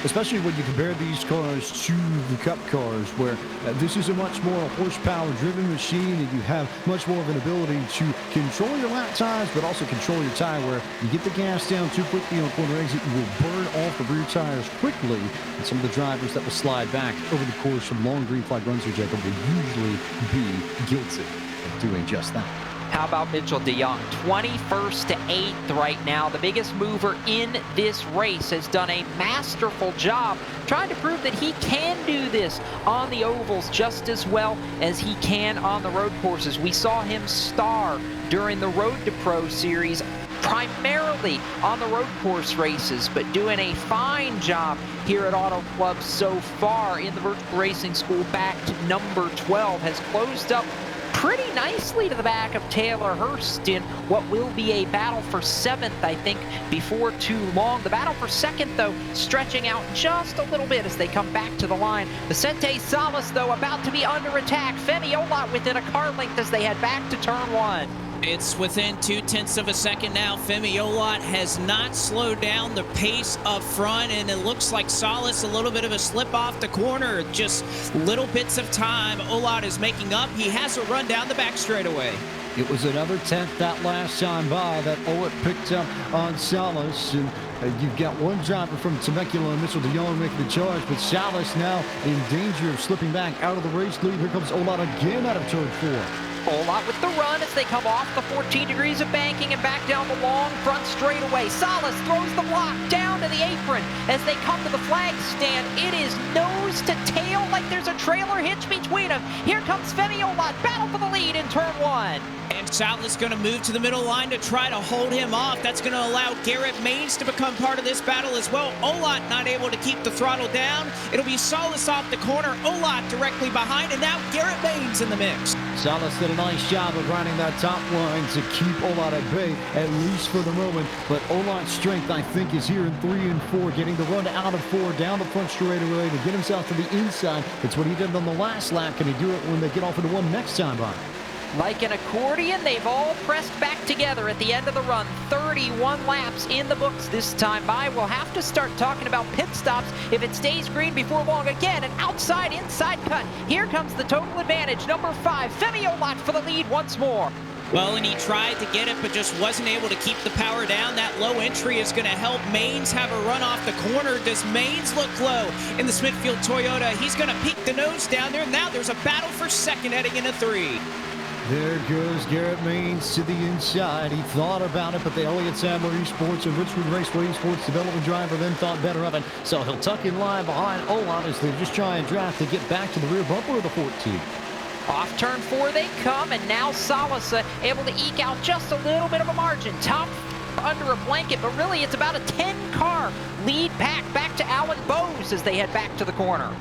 Especially when you compare these cars to the Cup cars, where this is a much more horsepower-driven machine, and you have much more of an ability to control your lap times, but also control your tire, where you get the gas down too quickly on corner exit, you will burn off the rear tires quickly. And some of the drivers that will slide back over the course of long green flag runs here, Jacob, will usually be guilty of doing just that. How about Mitchell DeYoung? 21st to 8th right now. The biggest mover in this race has done a masterful job trying to prove that he can do this on the ovals just as well as he can on the road courses. We saw him star during the Road to Pro series, primarily on the road course races, but doing a fine job here at Auto Club so far in the Virtual Racing School. Back to number 12, has closed up pretty nicely to the back of Taylor Hurst in what will be a battle for 7th, I think, before too long. The battle for 2nd, though, stretching out just a little bit as they come back to the line. Vicente Salas, though, about to be under attack. Femi Olot within a car length as they head back to turn 1. It's within 0.2 of a second now. Femi Olot has not slowed down the pace up front, and it looks like Salas a little bit of a slip off the corner. Just little bits of time. Olot is making up. He has a run down the back straightaway. It was another 10th that last time by that Olot picked up on Salas, and you've got one driver from Temecula and Mitchell DeYoung making the charge, but Salas now in danger of slipping back out of the race lead. Here comes Olot again out of turn 4. Olot with the run as they come off the 14 degrees of banking and back down the long front straightaway. Salas throws the block down to the apron as they come to the flag stand. It is nose to tail like there's a trailer hitch between them. Here comes Femi Olot, battle for the lead in turn 1. And Salas going to move to the middle line to try to hold him off. That's going to allow Garrett Maines to become part of this battle as well. Olot not able to keep the throttle down. It'll be Salas off the corner, Olot directly behind, and now Garrett Maines in the mix. Salas did a nice job of running that top line to keep Olot at bay, at least for the moment. But Olot's strength, I think, is here in 3 and 4, getting the run out of 4, down the front straightaway to get himself to the inside. That's what he did on the last lap. Can he do it when they get off into 1 next time by? Like an accordion, they've all pressed back together at the end of the run. 31 laps in the books this time by. We'll have to start talking about pit stops if it stays green before long. Again, an outside-inside cut. Here comes the total advantage. Number 5, Femi Olot for the lead once more. Well, and he tried to get it, but just wasn't able to keep the power down. That low entry is going to help Maines have a run off the corner. Does Maines look low in the Smithfield Toyota? He's going to peek the nose down there. Now there's a battle for 2nd heading into 3. There goes Garrett Maines to the inside. He thought about it, but the Elliott Sadler Esports and Richmond Raceway Esports development driver then thought better of it. So he'll tuck in line behind Olot as they just try and draft to get back to the rear bumper of the 14. Off turn 4 they come, and now Salas able to eke out just a little bit of a margin. Top under a blanket, but really it's about a 10-car lead back to Alan Bowes as they head back to the corner.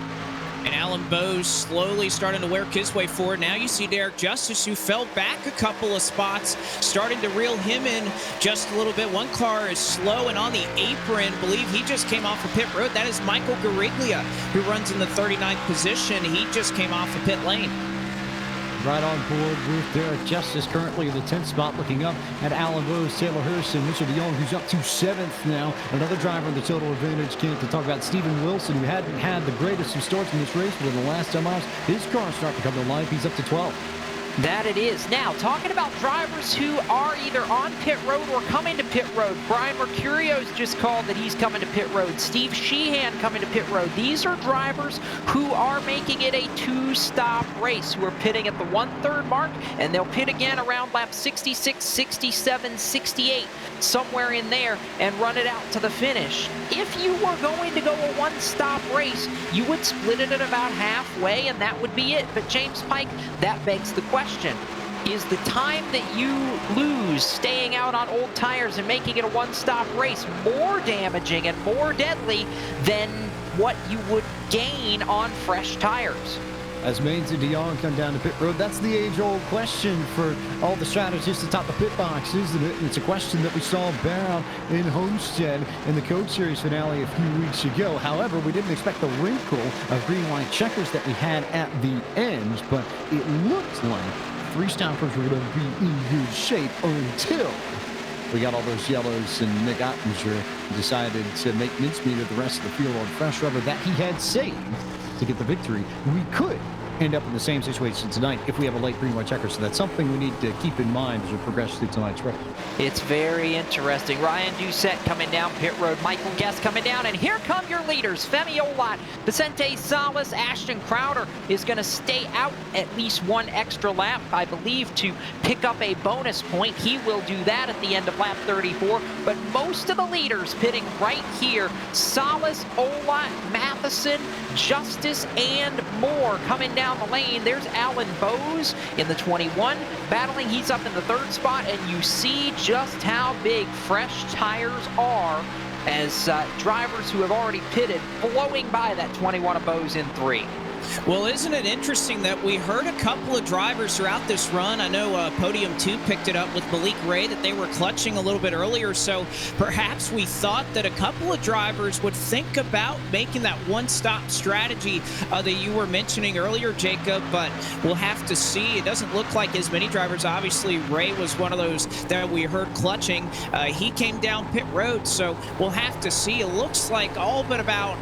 And Alan Bowes slowly starting to work his way forward. Now you see Derek Justice, who fell back a couple of spots, starting to reel him in just a little bit. One car is slow and on the apron. Believe he just came off of pit road. That is Michael Gariglia, who runs in the 39th position. He just came off the pit lane. Right on board with Derek Justice, currently in the 10th spot, looking up at Alan Bowes, Taylor Hurst, and Mitchell DeYoung, who's up to 7th now. Another driver in the total advantage camp to talk about Stephen Wilson, who hadn't had the greatest of starts in this race, but in the last 10 miles, his car starting to come to life. He's up to 12. That it is. Now, talking about drivers who are either on pit road or coming to pit road. Brian Mercurio's just called that he's coming to pit road. Steve Sheehan coming to pit road. These are drivers who are making it a two-stop race, who are pitting at the 1/3 mark, and they'll pit again around lap 66, 67, 68, somewhere in there, and run it out to the finish. If you were going to go a one-stop race, you would split it at about halfway, and that would be it. But James Pike, that begs the question. Is the time that you lose staying out on old tires and making it a one-stop race more damaging and more deadly than what you would gain on fresh tires? As Maines and DeYoung come down to pit road, that's the age-old question for all the strategists atop the pit box, isn't it? And it's a question that we saw bear out in Homestead in the Code Series finale a few weeks ago. However, we didn't expect the wrinkle of green light checkers that we had at the end, but it looked like three stoppers were going to be in good shape until we got all those yellows, and Nick Ottinger decided to make mincemeat of the rest of the field on fresh rubber that he had saved to get the victory. We could end up in the same situation tonight if we have a late green white checker, so that's something we need to keep in mind as we progress through tonight's race. It's very interesting. Ryan Doucette coming down pit road, Michael Guest coming down, and here come your leaders. Femi Olot, Vicente Salas, Ashton Crowder is going to stay out at least one extra lap, I believe, to pick up a bonus point. He will do that at the end of lap 34, but most of the leaders pitting right here. Salas, Olot, Matheson, Justice, and more coming down the lane. There's Alan Bowes in the 21 battling. He's up in the 3rd spot, and you see just how big fresh tires are as drivers who have already pitted blowing by that 21 of Bowes in 3. Well, isn't it interesting that we heard a couple of drivers throughout this run? I know Podium 2 picked it up with Malik Ray that they were clutching a little bit earlier, so perhaps we thought that a couple of drivers would think about making that one-stop strategy that you were mentioning earlier, Jacob, but we'll have to see. It doesn't look like as many drivers. Obviously, Ray was one of those that we heard clutching. He came down pit road, so we'll have to see. It looks like all but about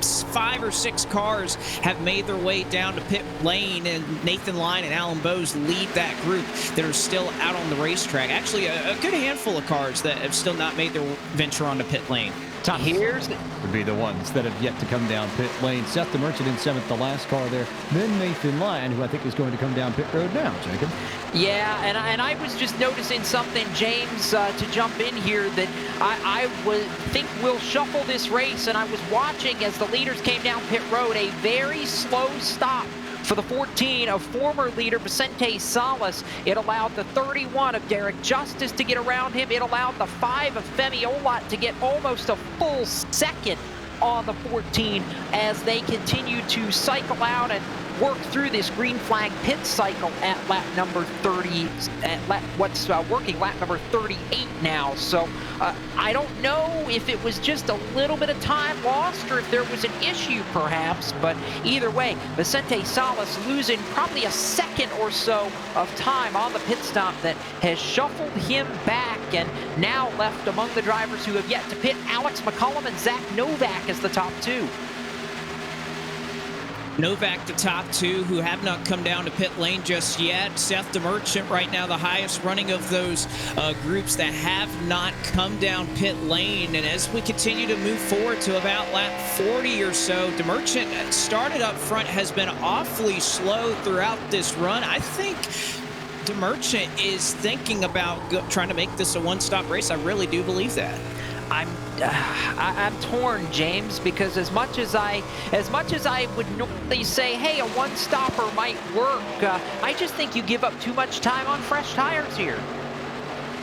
5 or 6 cars have made their way down to pit lane, and Nathan Lyon and Alan Bowes lead that group that are still out on the racetrack. Actually, a good handful of cars that have still not made their venture onto pit lane. Top here's would be the ones that have yet to come down pit lane. Seth the Merchant in 7th, the last car there. Then Nathan Lyon, who I think is going to come down pit road now, Jacob. Yeah, and I was just noticing something, James, to jump in here, that I would think we'll shuffle this race, and I was watching as the leaders came down pit road, a very slow stop for the 14 of former leader Vicente Salas. It allowed the 31 of Derek Justice to get around him. It allowed the 5 of Femi Olot to get almost a full second on the 14 as they continue to cycle out and work through this green flag pit cycle at lap number 30, at working lap number 38 now. So I don't know if it was just a little bit of time lost or if there was an issue perhaps, but either way, Vicente Salas losing probably a second or so of time on the pit stop that has shuffled him back, and now left among the drivers who have yet to pit, Alex McCullum and Zach Novak as the top 2. Novak, the top 2, who have not come down to pit lane just yet. Seth the Merchant right now the highest running of those groups that have not come down pit lane. And as we continue to move forward to about lap 40 or so, the Merchant started up front, has been awfully slow throughout this run. I think the Merchant is thinking about trying to make this a one-stop race. I really do believe that. I'm torn, James, because as much as I would normally say, hey, a one-stopper might work, I just think you give up too much time on fresh tires here.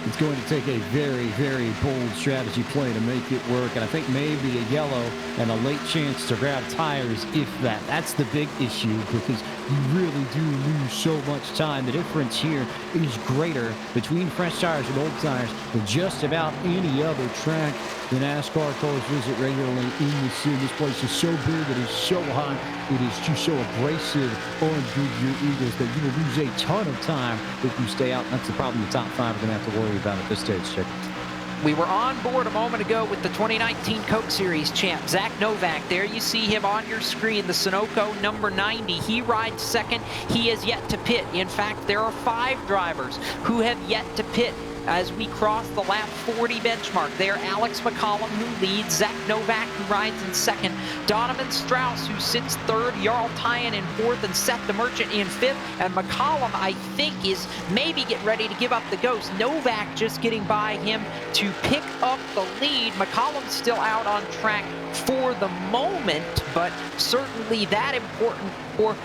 It's going to take a very, very bold strategy play to make it work, and I think maybe a yellow and a late chance to grab tires, if that. That's the big issue, because you really do lose so much time. The difference here is greater between fresh tires and old tires than just about any other track the NASCAR cars visit regularly in the sim. This place is so big, it is so hot, it is just so abrasive on Goodyear Eagles that you will lose a ton of time if you stay out. That's the problem the top 5 are going to have to worry about at this stage, Chick. We were on board a moment ago with the 2019 Coke Series champ, Zach Novak. There you see him on your screen, the Sunoco number 90. He rides second. He has yet to pit. In fact, there are 5 drivers who have yet to pit as we cross the lap 40 benchmark. There, Alex McCollum, who leads, Zach Novak, who rides in second, Donovan Strauss, who sits third, Jarl Tyen in fourth, and Seth the Merchant in fifth. And McCollum, I think, is maybe getting ready to give up the ghost. Novak just getting by him to pick up the lead. McCollum's still out on track for the moment, but certainly that important for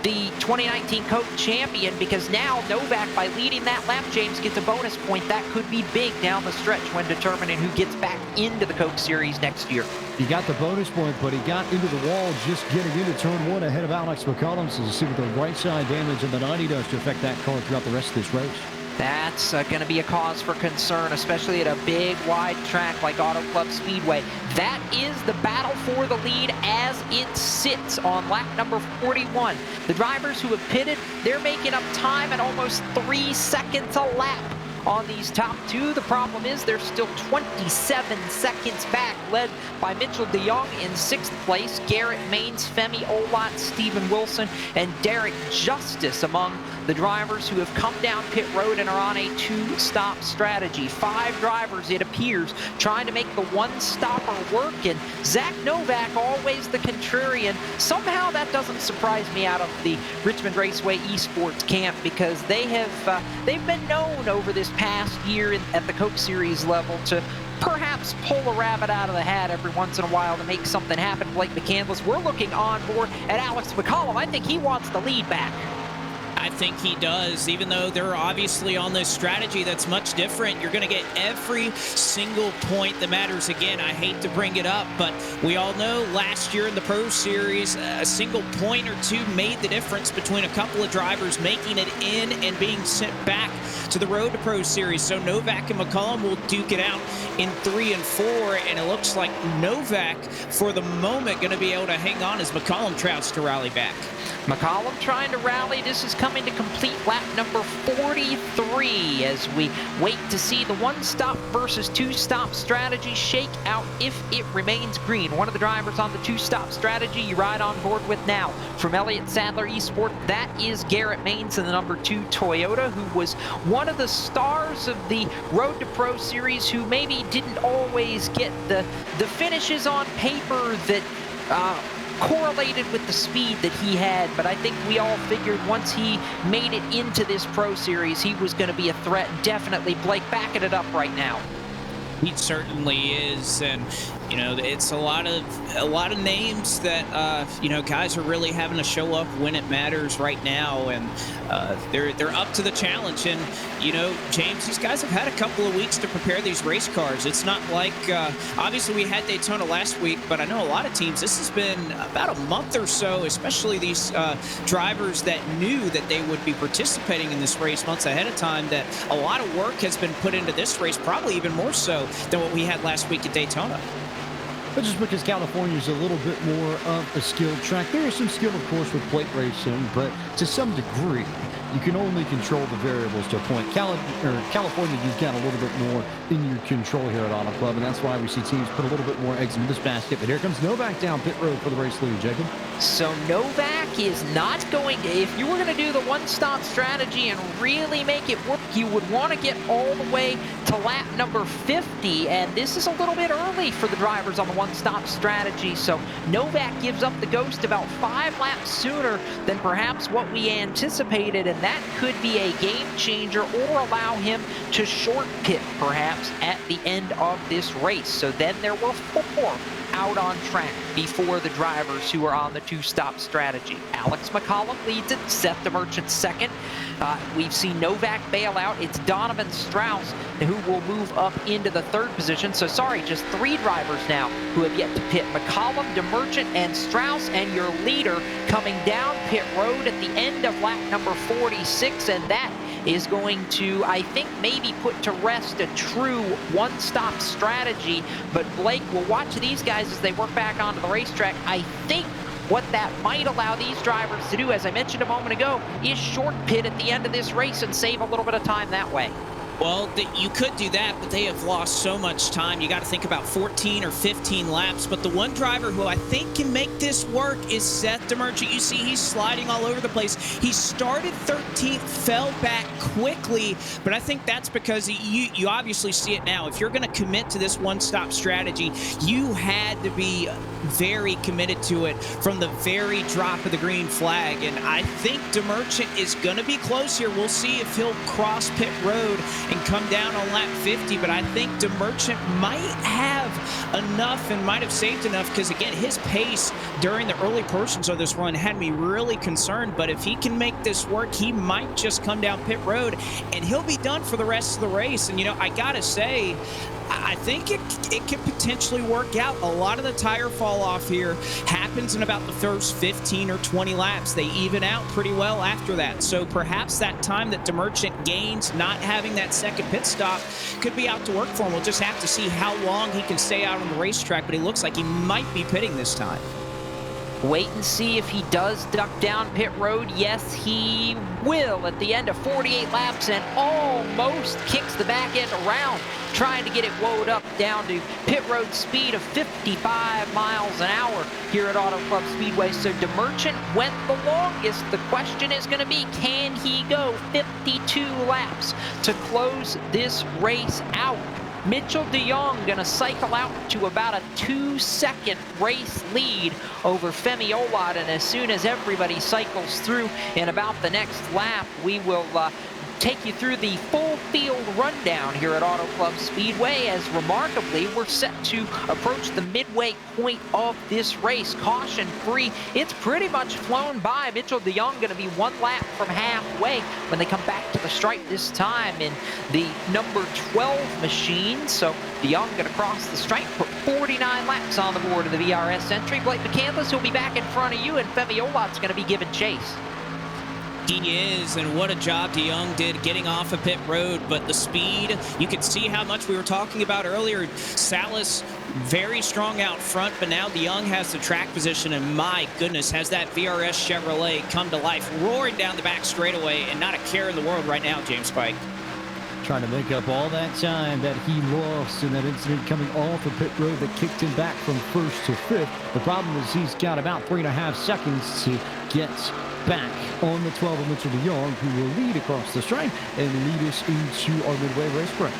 the 2019 Coke champion, because now Novak, by leading that lap, James, gets a bonus point. That could be big down the stretch when determining who gets back into the Coke Series next year. He got the bonus point, but he got into the wall just getting into turn 1 ahead of Alex McCollum. So you see what the right side damage of the 90 does to affect that car throughout the rest of this race. That's going to be a cause for concern, especially at a big, wide track like Auto Club Speedway. That is the battle for the lead as it sits on lap number 41. The drivers who have pitted, they're making up time at almost 3 seconds a lap on these top 2. The problem is they're still 27 seconds back, led by Mitchell DeYoung in 6th place, Garrett Maines, Femi Olot, Stephen Wilson, and Derek Justice among the drivers who have come down pit road and are on a 2-stop strategy. 5 drivers, it appears, trying to make the one-stopper work, and Zach Novak, always the contrarian. Somehow that doesn't surprise me out of the Richmond Raceway Esports camp, because they have they've been known over this past year at the Coke Series level to perhaps pull a rabbit out of the hat every once in a while to make something happen. Blake McCandless, we're looking on board at Alex McCollum. I think he wants the lead back. I think he does, even though they're obviously on this strategy that's much different. You're going to get every single point that matters. Again, I hate to bring it up, but we all know last year in the Pro Series, a single point or two made the difference between a couple of drivers making it in and being sent back to the Road to Pro Series. So Novak and McCollum will duke it out in 3 and 4, and it looks like Novak, for the moment, going to be able to hang on as McCollum tries to rally back. McCollum trying to rally. This is coming to complete lap number 43 as we wait to see the one-stop versus two-stop strategy shake out if it remains green. One of the drivers on the two-stop strategy you ride on board with now from Elliott Sadler Esport, that is Garrett Maines in the number 2 Toyota, who was one of the stars of the Road to Pro Series, who maybe didn't always get the finishes on paper that correlated with the speed that he had, but I think we all figured once he made it into this Pro Series, he was going to be a threat. Definitely Blake backing it up right now. He certainly is, and you know, it's a lot of names that you know, guys are really having to show up when it matters right now, and they're up to the challenge. And you know, James, these guys have had a couple of weeks to prepare these race cars. It's not like obviously we had Daytona last week, but I know a lot of teams, this has been about a month or so, especially these drivers that knew that they would be participating in this race months ahead of time, that a lot of work has been put into this race, probably even more so than what we had last week at Daytona. But just because California is a little bit more of a skilled track, there is some skill, of course, with plate racing, but to some degree, you can only control the variables to a point. California, you've got a little bit more in your control here at Auto Club, and that's why we see teams put a little bit more eggs into this basket. But here comes Novak down pit road for the race lead, Jacob. So Novak is not going to, if you were going to do the one-stop strategy and really make it work, you would want to get all the way to lap number 50, and this is a little bit early for the drivers on the one-stop strategy. So Novak gives up the ghost about 5 laps sooner than perhaps what we anticipated, and that could be a game changer or allow him to short pit perhaps at the end of this race. So then there were 4 out on track before the drivers who are on the two-stop strategy. Alex McCollum leads it, Seth the Merchant second. We've seen Novak bail out. It's Donovan Strauss who will move up into the 3rd position. So sorry, just 3 drivers now who have yet to pit. McCollum, DeMerchant, and Strauss, and your leader coming down pit road at the end of lap number 46, and that is going to, I think, maybe put to rest a true one-stop strategy. But Blake, will watch these guys as they work back onto the racetrack. I think what that might allow these drivers to do, as I mentioned a moment ago, is short pit at the end of this race and save a little bit of time that way. Well, you could do that, but they have lost so much time. You got to think about 14 or 15 laps. But the one driver who I think can make this work is Seth DeMerchant. You see, he's sliding all over the place. He started 13th, fell back quickly, but I think that's because you obviously see it now. If you're going to commit to this one-stop strategy, you had to be very committed to it from the very drop of the green flag. And I think DeMerchant is going to be close here. We'll see if he'll cross pit road and come down on lap 50, but I think DeMerchant might have enough and might have saved enough because, again, his pace during the early portions of this run had me really concerned. But if he can make this work, he might just come down pit road and he'll be done for the rest of the race. And, you know, I got to say, I think it could potentially work out. A lot of the tire fall off here happens in about the first 15 or 20 laps. They even out pretty well after that. So perhaps that time that DeMerchant gains not having that second pit stop could be out to work for him. We'll just have to see how long he can stay out on the racetrack, but he looks like he might be pitting this time. Wait and see if he does duck down pit road. Yes, he will at the end of 48 laps and almost kicks the back end around, trying to get it woed up down to pit road speed of 55 miles an hour here at Auto Club Speedway. So DeMerchant went the longest. The question is going to be, can he go 52 laps to close this race out? Mitchell de Jong going to cycle out to about a 2-second race lead over Femi Olot, and as soon as everybody cycles through in about the next lap, we will take you through the full field rundown here at Auto Club Speedway, as remarkably we're set to approach the midway point of this race. Caution free, it's pretty much flown by. Mitchell de Jong going to be 1 lap from halfway when they come back to the stripe, this time in the number 12 machine. So de Jong going to cross the stripe, put 49 laps on the board of the VRS entry. Blake McCandless will be back in front of you, and Femi Olot's going to be giving chase. He is, and what a job de Jong did getting off of pit road. But the speed, you could see how much we were talking about earlier. Salas very strong out front, but now de Jong has the track position, and my goodness, has that VRS Chevrolet come to life, roaring down the back straightaway, and not a care in the world right now, James Spike. Trying to make up all that time that he lost in that incident coming off of pit road that kicked him back from first to fifth. The problem is he's got about 3.5 seconds to get back on the 12 of Mitchell de Jong, who will lead across the stripe and lead us into our midway race break.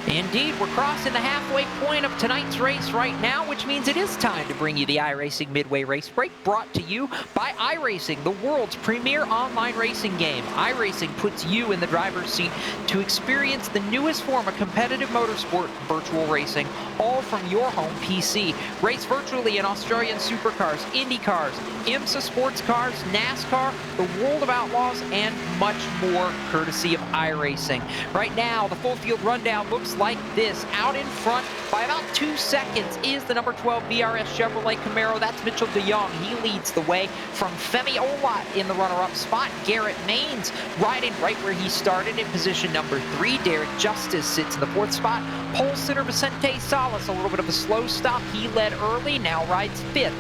Indeed, we're crossing the halfway point of tonight's race right now, which means it is time to bring you the iRacing Midway Race Break, brought to you by iRacing, the world's premier online racing game. iRacing puts you in the driver's seat to experience the newest form of competitive motorsport, virtual racing, all from your home PC. Race virtually in Australian supercars, Indy cars, IMSA sports cars, NASCAR, the World of Outlaws, and much more, courtesy of iRacing. Right now, the full field rundown looks like this. Out in front by about 2 seconds is the number 12 VRS Chevrolet Camaro. That's Mitchell de Jong. He leads the way from Femi Olot in the runner-up spot. Garrett Maines riding right where he started in position number 3. Derek Justice sits in the 4th spot. Pole sitter Vicente Salas, a little bit of a slow stop. He led early, now rides 5th.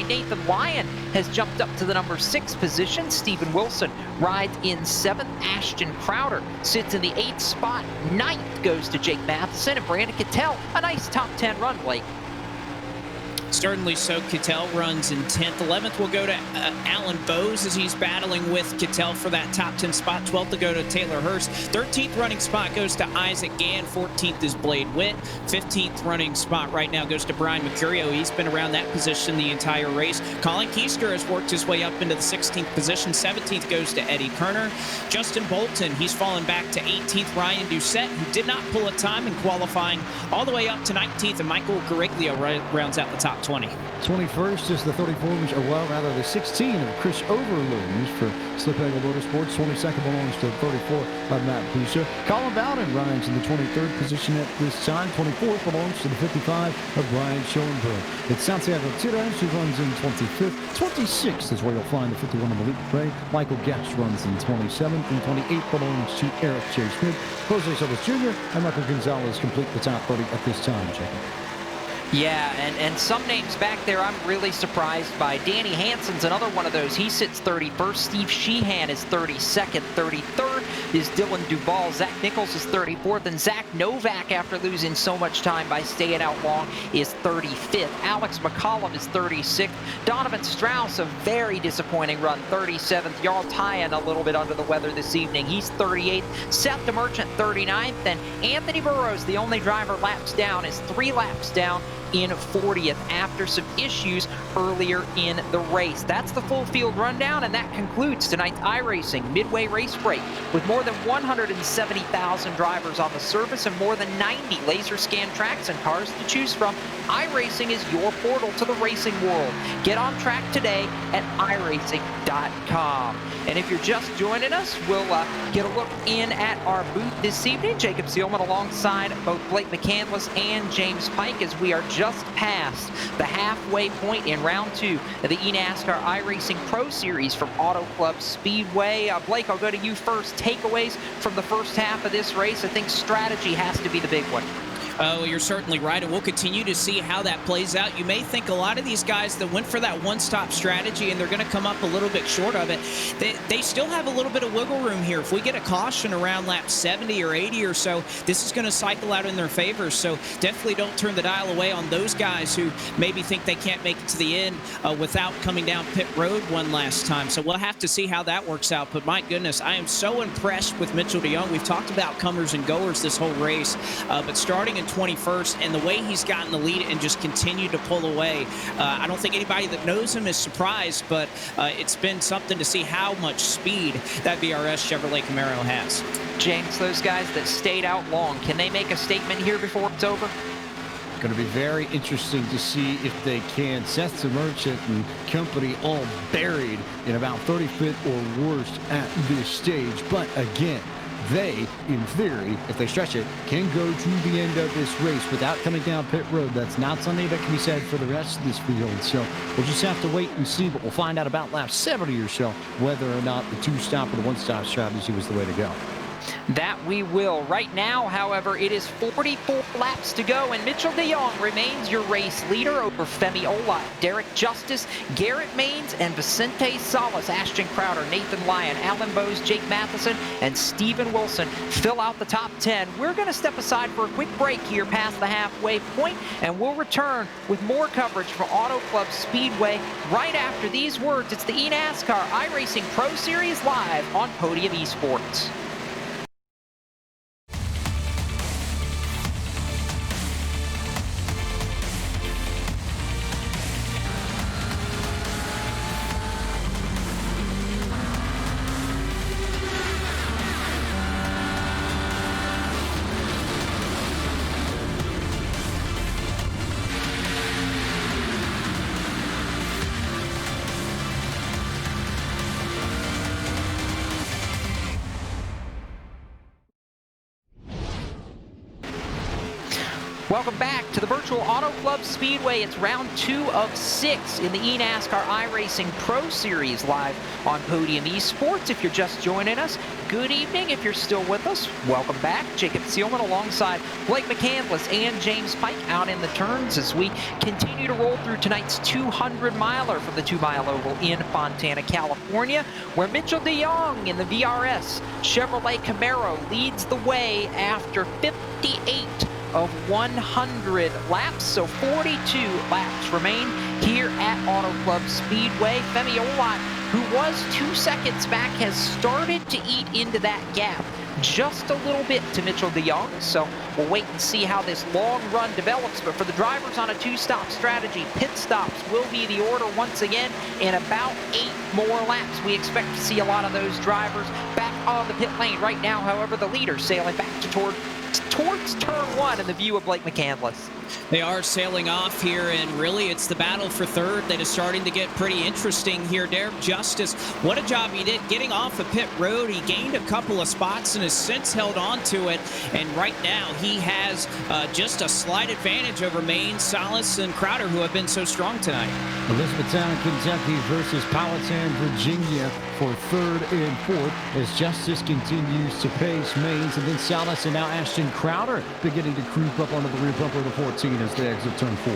Nathan Lyon has jumped up to the number 6 position. Stephen Wilson rides in 7th. Ashton Crowder sits in the 8th spot. 9th goes to Jake Matheson, and Brandon Cattell, a nice top 10 run, Blake. Certainly so. Cattell runs in 10th. 11th will go to Alan Bowes as he's battling with Cattell for that top 10 spot. 12th to go to Taylor Hurst. 13th running spot goes to Isaac Gann. 14th is Blade Witt. 15th running spot right now goes to Brian Mercurio. He's been around that position the entire race. Colin Keister has worked his way up into the 16th position. 17th goes to Eddie Kerner. Justin Bolton, he's fallen back to 18th. Ryan Doucette, who did not pull a time in qualifying, all the way up to 19th. And Michael Gariglio rounds out the top 20. 21st is the 16 of Chris Overloons for Slip Angle Motorsports. 22nd belongs to 34 of Matt Pusha. Colin Bowden rides in the 23rd position at this time. 24th belongs to the 55 of Brian Schoenberg. It's Santiago Tiras who runs in 25th. 26th is where you'll find the 51 of Malik Gray. Michael Guest runs in 27th, and 28th belongs to Eric J. Smith. Jose Silvas Jr. and Michael Gonzalez complete the top 30 at this time, Jacob. Yeah, and some names back there I'm really surprised by. Danny Hansen's another one of those. He sits 31st. Steve Sheehan is 32nd. 33rd is Dylan Duvall. Zach Nichols is 34th, and Zach Novak, after losing so much time by staying out long, is 35th. Alex McCollum is 36th. Donovan Strauss, a very disappointing run, 37th. Jarl Tyen, a little bit under the weather this evening. He's 38th. Seth DeMerchant, 39th. And Anthony Burrows, the only driver laps down, is 3 laps down in 40th after some issues earlier in the race. That's the full field rundown, and that concludes tonight's iRacing Midway Race Break. With more than 170,000 drivers on the service and more than 90 laser scan tracks and cars to choose from, iRacing is your portal to the racing world. Get on track today at iRacing.com. And if you're just joining us, we'll get a look in at our booth this evening. Jacob Seelman alongside both Blake McCandless and James Pike as we are just past the halfway point in round 2 of the eNASCAR iRacing Pro Series from Auto Club Speedway. Blake, I'll go to you first. Takeaways from the first half of this race. I think strategy has to be the big one. Oh, you're certainly right, and we'll continue to see how that plays out. You may think a lot of these guys that went for that one-stop strategy and they're going to come up a little bit short of it, they still have a little bit of wiggle room here. If we get a caution around lap 70 or 80 or so, this is going to cycle out in their favor. So definitely don't turn the dial away on those guys who maybe think they can't make it to the end without coming down pit road one last time. So we'll have to see how that works out. But my goodness, I am so impressed with Mitchell DeYoung. We've talked about comers and goers this whole race, but starting in 21st, and the way he's gotten the lead and just continued to pull away, I don't think anybody that knows him is surprised, but it's been something to see how much speed that VRS Chevrolet Camaro has. James, those guys that stayed out long, can they make a statement here before it's over? Going to be very interesting to see if they can. Seth DeMerchant and company all buried in about 35th or worse at this stage, but again, they, in theory, if they stretch it, can go to the end of this race without coming down pit road. That's not something that can be said for the rest of this field. So we'll just have to wait and see, but we'll find out about lap 70 or so whether or not the 2-stop or the 1-stop strategy was the way to go. That we will. Right now, however, it is 44 laps to go, and Mitchell DeYoung remains your race leader over Femi Olot, Derek Justice, Garrett Maines, and Vicente Salas. Ashton Crowder, Nathan Lyon, Alan Bowes, Jake Matheson, and Steven Wilson fill out the top 10. We're going to step aside for a quick break here past the halfway point, and we'll return with more coverage from Auto Club Speedway right after these words. It's the eNASCAR iRacing Pro Series live on Podium Esports. Welcome back to the virtual Auto Club Speedway. It's round 2 of 6 in the eNASCAR iRacing Pro Series live on Podium Esports. If you're just joining us, good evening. If you're still with us, welcome back. Jacob Seelman alongside Blake McCandless and James Pike out in the turns as we continue to roll through tonight's 200-miler from the 2-mile oval in Fontana, California, where Mitchell DeYoung in the VRS Chevrolet Camaro leads the way after 58 of 100 laps, so 42 laps remain here at Auto Club Speedway. Femi Olot, who was 2 seconds back, has started to eat into that gap just a little bit to Mitchell DeYoung, so we'll wait and see how this long run develops. But for the drivers on a 2-stop strategy, pit stops will be the order once again in about 8 more laps. We expect to see a lot of those drivers back on the pit lane. Right now, however, the leader sailing back towards turn 1 in the view of Blake McCandless. They are sailing off here, and really it's the battle for third that is starting to get pretty interesting here. Derek Justice, what a job he did getting off of pit road. He gained a couple of spots and has since held on to it, and right now he has just a slight advantage over Maines, Salas, and Crowder, who have been so strong tonight. Elizabethtown, Kentucky versus Powhatan, Virginia for third and fourth as Justice continues to pace Maines, and then Salas and now Ashton Crowder beginning to creep up onto the rear bumper of the 14 as they exit turn 4.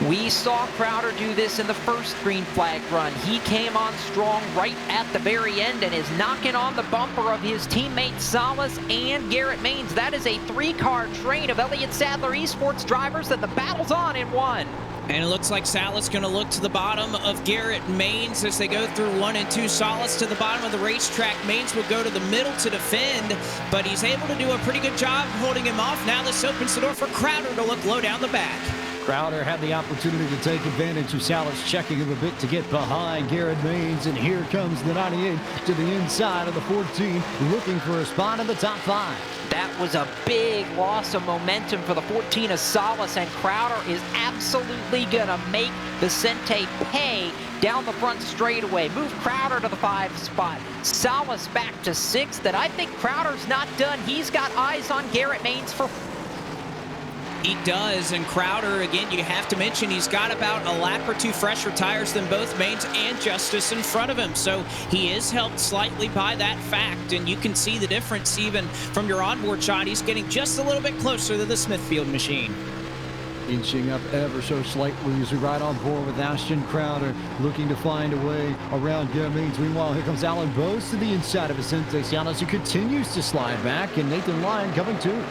We saw Crowder do this in the first green flag run. He came on strong right at the very end and is knocking on the bumper of his teammate Salas and Garrett Maines. That is a 3-car train of Elliott Sadler Esports drivers, and the battle's on in 1. And it looks like Salas going to look to the bottom of Garrett Maines as they go through 1 and 2. Salas to the bottom of the racetrack. Maines will go to the middle to defend, but he's able to do a pretty good job holding him off. Now this opens the door for Crowder to look low down the back. Crowder had the opportunity to take advantage of Salas checking him a bit to get behind Garrett Maines, and here comes the 98 to the inside of the 14, looking for a spot in the top 5. That was a big loss of momentum for the 14 of Salas, and Crowder is absolutely going to make Vicente pay down the front straightaway. Move Crowder to the 5 spot. Salas back to 6th, and I think Crowder's not done. He's got eyes on Garrett Maines for... He does, and Crowder, again, you have to mention he's got about a lap or 2 fresher tires than both Maines and Justice in front of him, so he is helped slightly by that fact, and you can see the difference even from your onboard shot. He's getting just a little bit closer to the Smithfield machine. Inching up ever so slightly as we ride on board with Ashton Crowder, looking to find a way around Garrett Maines. Meanwhile, here comes Alan Bose to the inside of Vicente Cianos, who continues to slide back, and Nathan Lyon coming too.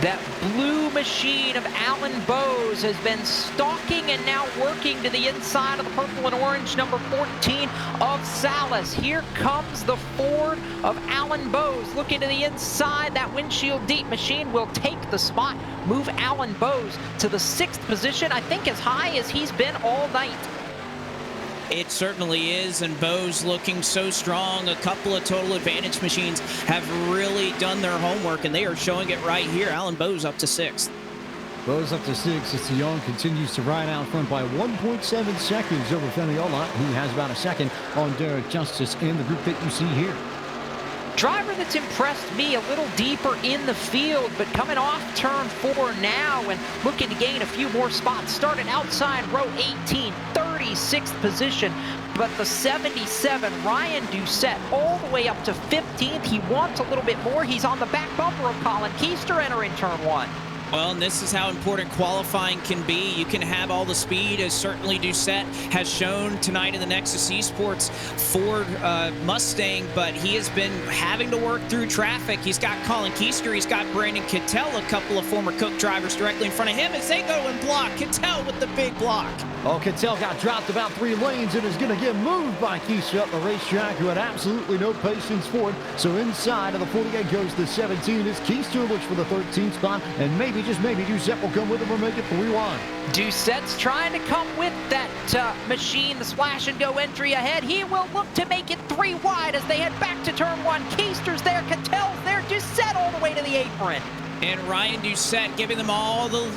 That blue machine of Alan Bose has been stalking and now working to the inside of the purple and orange number 14 of Salas. Here comes the Ford of Alan Bose looking to the inside. That windshield deep machine will take the spot, move Alan Bose to the 6th position, I think as high as he's been all night. It certainly is, and Bose looking so strong. A couple of total advantage machines have really done their homework, and they are showing it right here. Alan Bose up to 6th. Bose up to 6th as DeYoung continues to ride out front by 1.7 seconds over Femi Olat, who has about a second on Derek Justice in the group that you see here. Driver that's impressed me a little deeper in the field, but coming off turn 4 now and looking to gain a few more spots. Started outside row 18, 36th position, but the 77, Ryan Doucette, all the way up to 15th. He wants a little bit more. He's on the back bumper of Colin Keister entering turn 1. Well, and this is how important qualifying can be. You can have all the speed, as certainly Doucette has shown tonight in the Nexus Esports Ford Mustang, but he has been having to work through traffic. He's got Colin Keister, he's got Brandon Kittel, a couple of former Cook drivers directly in front of him as they go and block. Kittel with the big block. Oh, Kittel got dropped about 3 lanes and is going to get moved by Keister up the racetrack, who had absolutely no patience for it. So inside of the 48 goes the 17 as Keister looks for the 13th spot, and maybe, just maybe, Doucette will come with him or make it 3 wide. Doucette's trying to come with that machine, the splash and go entry ahead. He will look to make it 3 wide as they head back to turn 1. Keister's there, Kittel's there, Doucette all the way to the apron. And Ryan Doucette giving them all the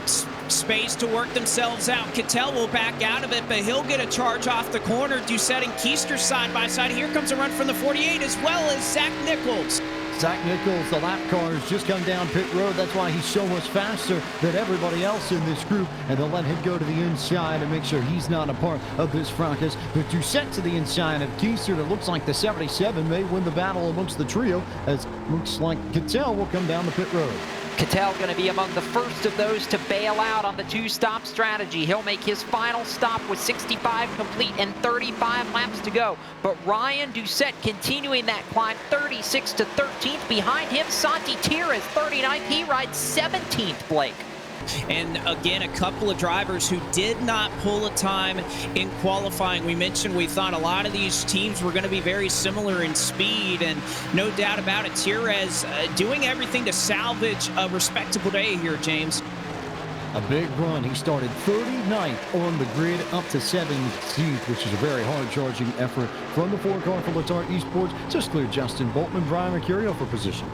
space to work themselves out. Kittel will back out of it, but he'll get a charge off the corner. Doucette and Keister side by side. Here comes a run from the 48 as well as Zach Nichols. Zach Nichols, the lap cars just come down pit road. That's why he's so much faster than everybody else in this group. And they'll let him go to the inside and make sure he's not a part of this fracas. But Doucette to the inside of Keister. It looks like the 77 may win the battle amongst the trio, as looks like Kittel will come down the pit road. Kittel going to be among the first of those to bail out on the 2-stop strategy. He'll make his final stop with 65 complete and 35 laps to go. But Ryan Doucette continuing that climb, 36 to 13th. Behind him, Santi Tires, 39th. He rides 17th, Blake. And again, a couple of drivers who did not pull a time in qualifying. We mentioned we thought a lot of these teams were going to be very similar in speed, and no doubt about it, Tires doing everything to salvage a respectable day here, James. A big run. He started 39th on the grid up to 17th, which is a very hard-charging effort from the 4-car for Latar Esports. Just cleared Justin Boltman, Brian Mercurio for position.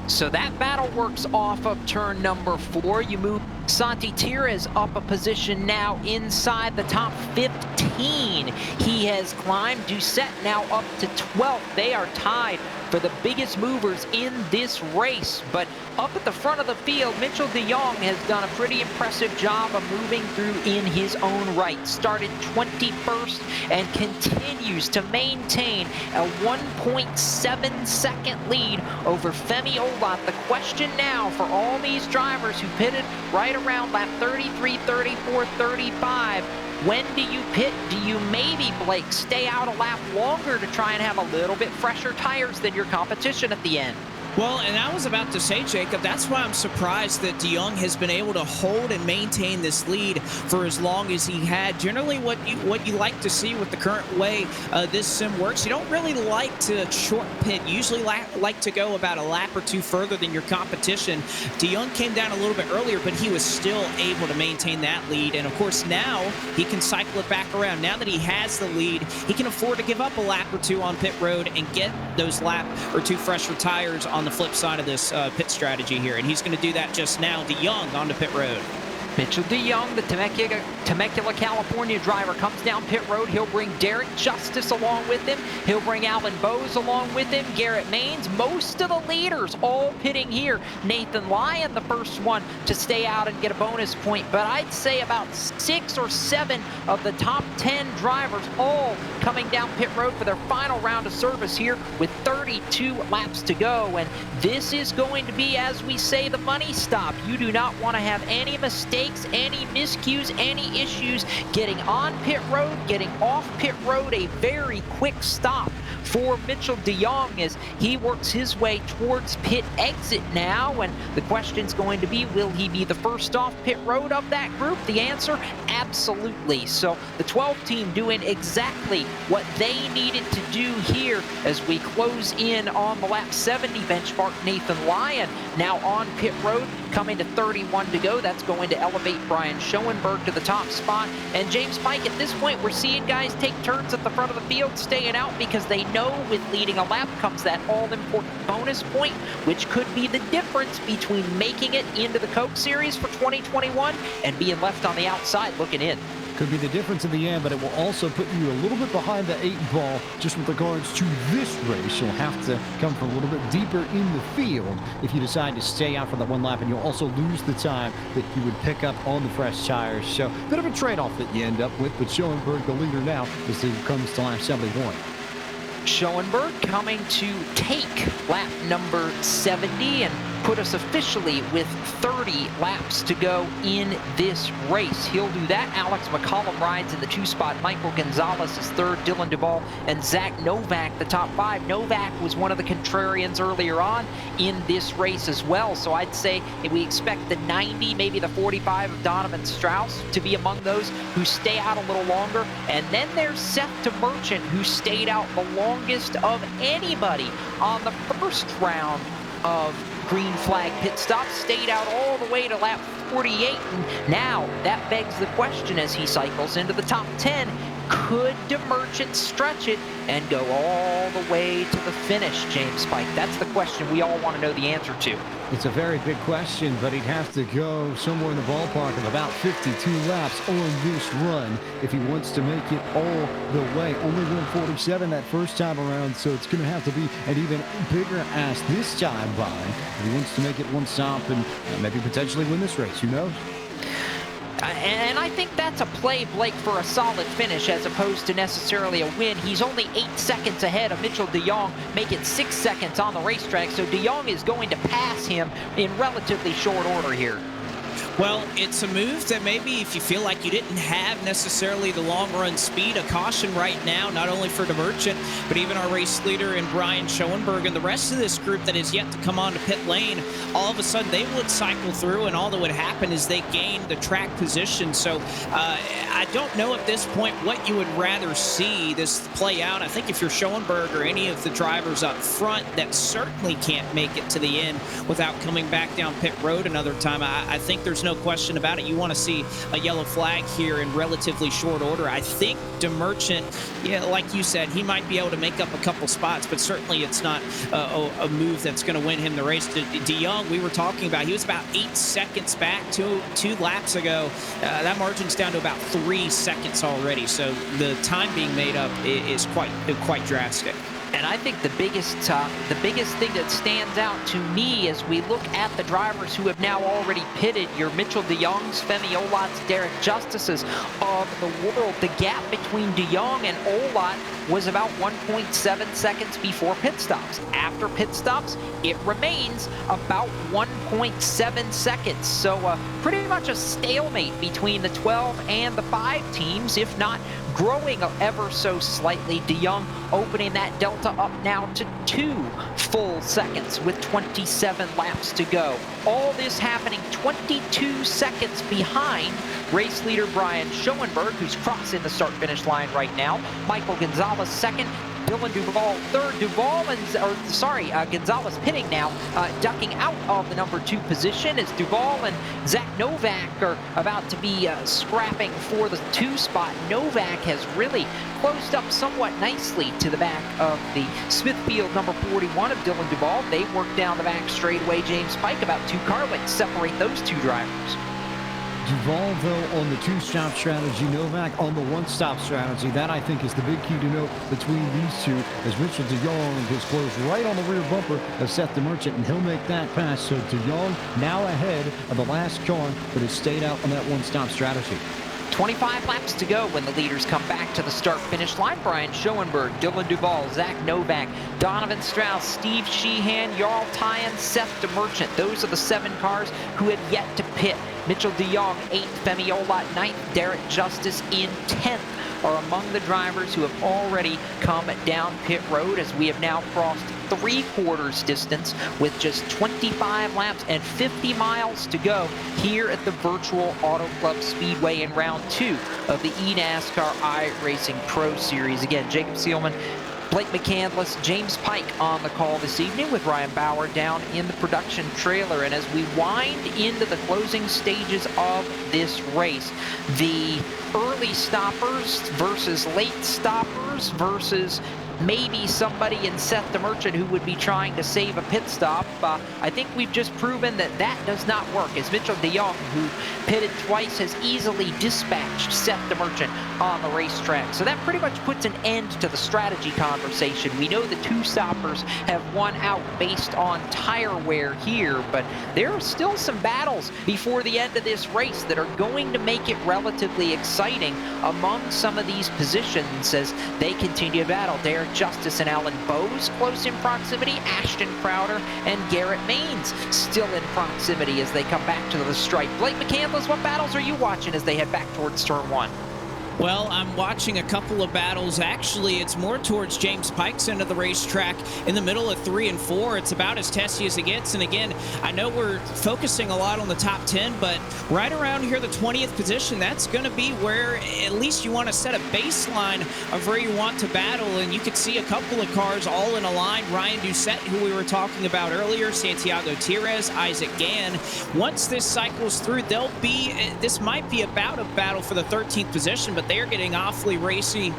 So that battle works off of turn number 4. You move Santi Tires up a position now inside the top 15. He has climbed. Doucette now up to 12th. They are tied for the biggest movers in this race. But up at the front of the field, Mitchell DeYoung has done a pretty impressive job of moving through in his own right. Started 21st and continues to maintain a 1.7-second lead over Femi Olat. The question now for all these drivers who pitted right around lap 33, 34, 35. When do you pit? Do you maybe, Blake, stay out a lap longer to try and have a little bit fresher tires than your competition at the end? Well, and I was about to say, Jacob, that's why I'm surprised that De Jong has been able to hold and maintain this lead for as long as he had. Generally, what you like to see with the current way this sim works, you don't really like to short pit. You usually like to go about a lap or two further than your competition. De Jong came down a little bit earlier, but he was still able to maintain that lead. And, of course, now he can cycle it back around. Now that he has the lead, he can afford to give up a lap or two on pit road and get those lap or two fresher tires on the flip side of this pit strategy here, and he's going to do that just now. De Jong onto pit road. Mitchell De Jong, the Temecula, California driver, comes down pit road. He'll bring Derek Justice along with him. He'll bring Alvin Bowes along with him. Garrett Maines, most of the leaders all pitting here. Nathan Lyon, the first one to stay out and get a bonus point. But I'd say about 6 or 7 of the top 10 drivers all coming down pit road for their final round of service here with 32 laps to go. And this is going to be, as we say, the money stop. You do not want to have any mistakes, any miscues, any issues getting on pit road, getting off pit road. A very quick stop for Mitchell De Jong as he works his way towards pit exit now. And the question's going to be, will he be the first off pit road of that group? The answer, absolutely. So the 12 team doing exactly what they needed to do here as we close in on the lap 70 benchmark. Nathan Lyon now on pit road, coming to 31 to go. That's going to elevate Brian Schoenberg to the top spot. And James Pike, at this point, we're seeing guys take turns at the front of the field, staying out because they know with leading a lap comes that all-important bonus point, which could be the difference between making it into the Coke Series for 2021 and being left on the outside looking in. Could be the difference in the end, but it will also put you a little bit behind the 8 ball just with regards to this race. You'll have to come from a little bit deeper in the field if you decide to stay out for that one lap, and you'll also lose the time that you would pick up on the fresh tires. So a bit of a trade-off that you end up with, but Schoenberg the leader now as he comes to lap 71. Schoenberg coming to take lap number 70 and put us officially with 30 laps to go in this race. He'll do that. Alex McCollum rides in the 2 spot. Michael Gonzalez is 3rd. Dylan Duvall and Zach Novak the top 5. Novak was one of the contrarians earlier on in this race as well. So I'd say we expect the 90, maybe the 45 of Donovan Strauss to be among those who stay out a little longer. And then there's Seth DeMerchant, who stayed out the longest of anybody on the first round of green flag pit stop, stayed out all the way to lap 48. And now that begs the question as he cycles into the top 10, could DeMerchant stretch it and go all the way to the finish, James Pike? That's the question we all want to know the answer to. It's a very big question, but he'd have to go somewhere in the ballpark of about 52 laps on this run if he wants to make it all the way. Only 147 that first time around, so it's going to have to be an even bigger ask this time by if he wants to make it one stop and maybe potentially win this race. Who knows? And I think that's a play, Blake, for a solid finish as opposed to necessarily a win. He's only 8 seconds ahead of Mitchell De Jong, making 6 seconds on the racetrack, so De Jong is going to pass him in relatively short order here. Well, it's a move that maybe if you feel like you didn't have necessarily the long-run speed, a caution right now, not only for DeMerchant, but even our race leader in Brian Schoenberg and the rest of this group that is yet to come onto pit lane. All of a sudden, they would cycle through, and all that would happen is they gain the track position. So I don't know at this point what you would rather see this play out. I think if you're Schoenberg or any of the drivers up front that certainly can't make it to the end without coming back down pit road another time, I think there's no question about it. You want to see a yellow flag here in relatively short order. I think DeMerchant, yeah, like you said, he might be able to make up a couple spots, but certainly it's not a move that's going to win him the race. De Jong, we were talking about, he was about 8 seconds back two laps ago. That margin's down to about 3 seconds already, so the time being made up is quite drastic. And I think the biggest thing that stands out to me as we look at the drivers who have now already pitted, your Mitchell De Jongs, Femi Olot's, Derek Justices of the world, the gap between De Jong and Olot was about 1.7 seconds before pit stops. After pit stops, it remains about 1.7 seconds. So pretty much a stalemate between the 12 and the 5 teams, if not growing ever so slightly. De Jong opening that delta up now to 2 full seconds with 27 laps to go. All this happening 22 seconds behind race leader Brian Schoenberg, who's crossing the start-finish line right now. Michael Gonzalez second. Dylan Duval third. Gonzalez pitting now, ducking out of the number 2 position as Duval and Zach Novak are about to be scrapping for the 2 spot. Novak has really closed up somewhat nicely to the back of the Smithfield number 41 of Dylan Duval. They work down the back straightaway. James Pike about 2 car lengths separate those 2 drivers. Duval, though, on the 2-stop strategy, Novak on the 1-stop strategy. That, I think, is the big key to note between these two, as Mitchell de Jong is close right on the rear bumper of Seth DeMerchant, and he'll make that pass. So de Jong now ahead of the last car that has stayed out on that 1-stop strategy. 25 laps to go when the leaders come back to the start-finish line. Brian Schoenberg, Dylan Duval, Zach Novak, Donovan Strauss, Steve Sheehan, Jarl Tyen, Seth DeMerchant. Those are the 7 cars who have yet to pit. Mitchell de Jong, 8th, Femi Olot, 9th, Derek Justice in 10th are among the drivers who have already come down pit road, as we have now crossed 3/4 distance with just 25 laps and 50 miles to go here at the virtual Auto Club Speedway in round 2 of the eNASCAR iRacing Pro Series. Again, Jacob Seelman, Blake McCandless, James Pike on the call this evening with Ryan Bauer down in the production trailer. And as we wind into the closing stages of this race, the early stoppers versus late stoppers versus maybe somebody in Seth DeMerchant who would be trying to save a pit stop. I think we've just proven that that does not work, as Mitchell de Jong, who pitted twice, has easily dispatched Seth DeMerchant on the racetrack. So that pretty much puts an end to the strategy conversation. We know the 2 stoppers have won out based on tire wear here, but there are still some battles before the end of this race that are going to make it relatively exciting among some of these positions as they continue to battle. Derek Justice and Alan Bowes close in proximity. Ashton Crowder and Garrett Maines still in proximity as they come back to the stripe. Blake McCandless, what battles are you watching as they head back towards turn 1? Well, I'm watching a couple of battles. Actually, it's more towards James Pike's end of the racetrack in the middle of 3 and 4. It's about as testy as it gets. And again, I know we're focusing a lot on the top 10, but right around here, the 20th position, that's going to be where at least you want to set a baseline of where you want to battle. And you could see a couple of cars all in a line. Ryan Doucette, who we were talking about earlier, Santiago Tires, Isaac Gann. Once this cycles through, this might be about a battle for the 13th position, but they are getting awfully racy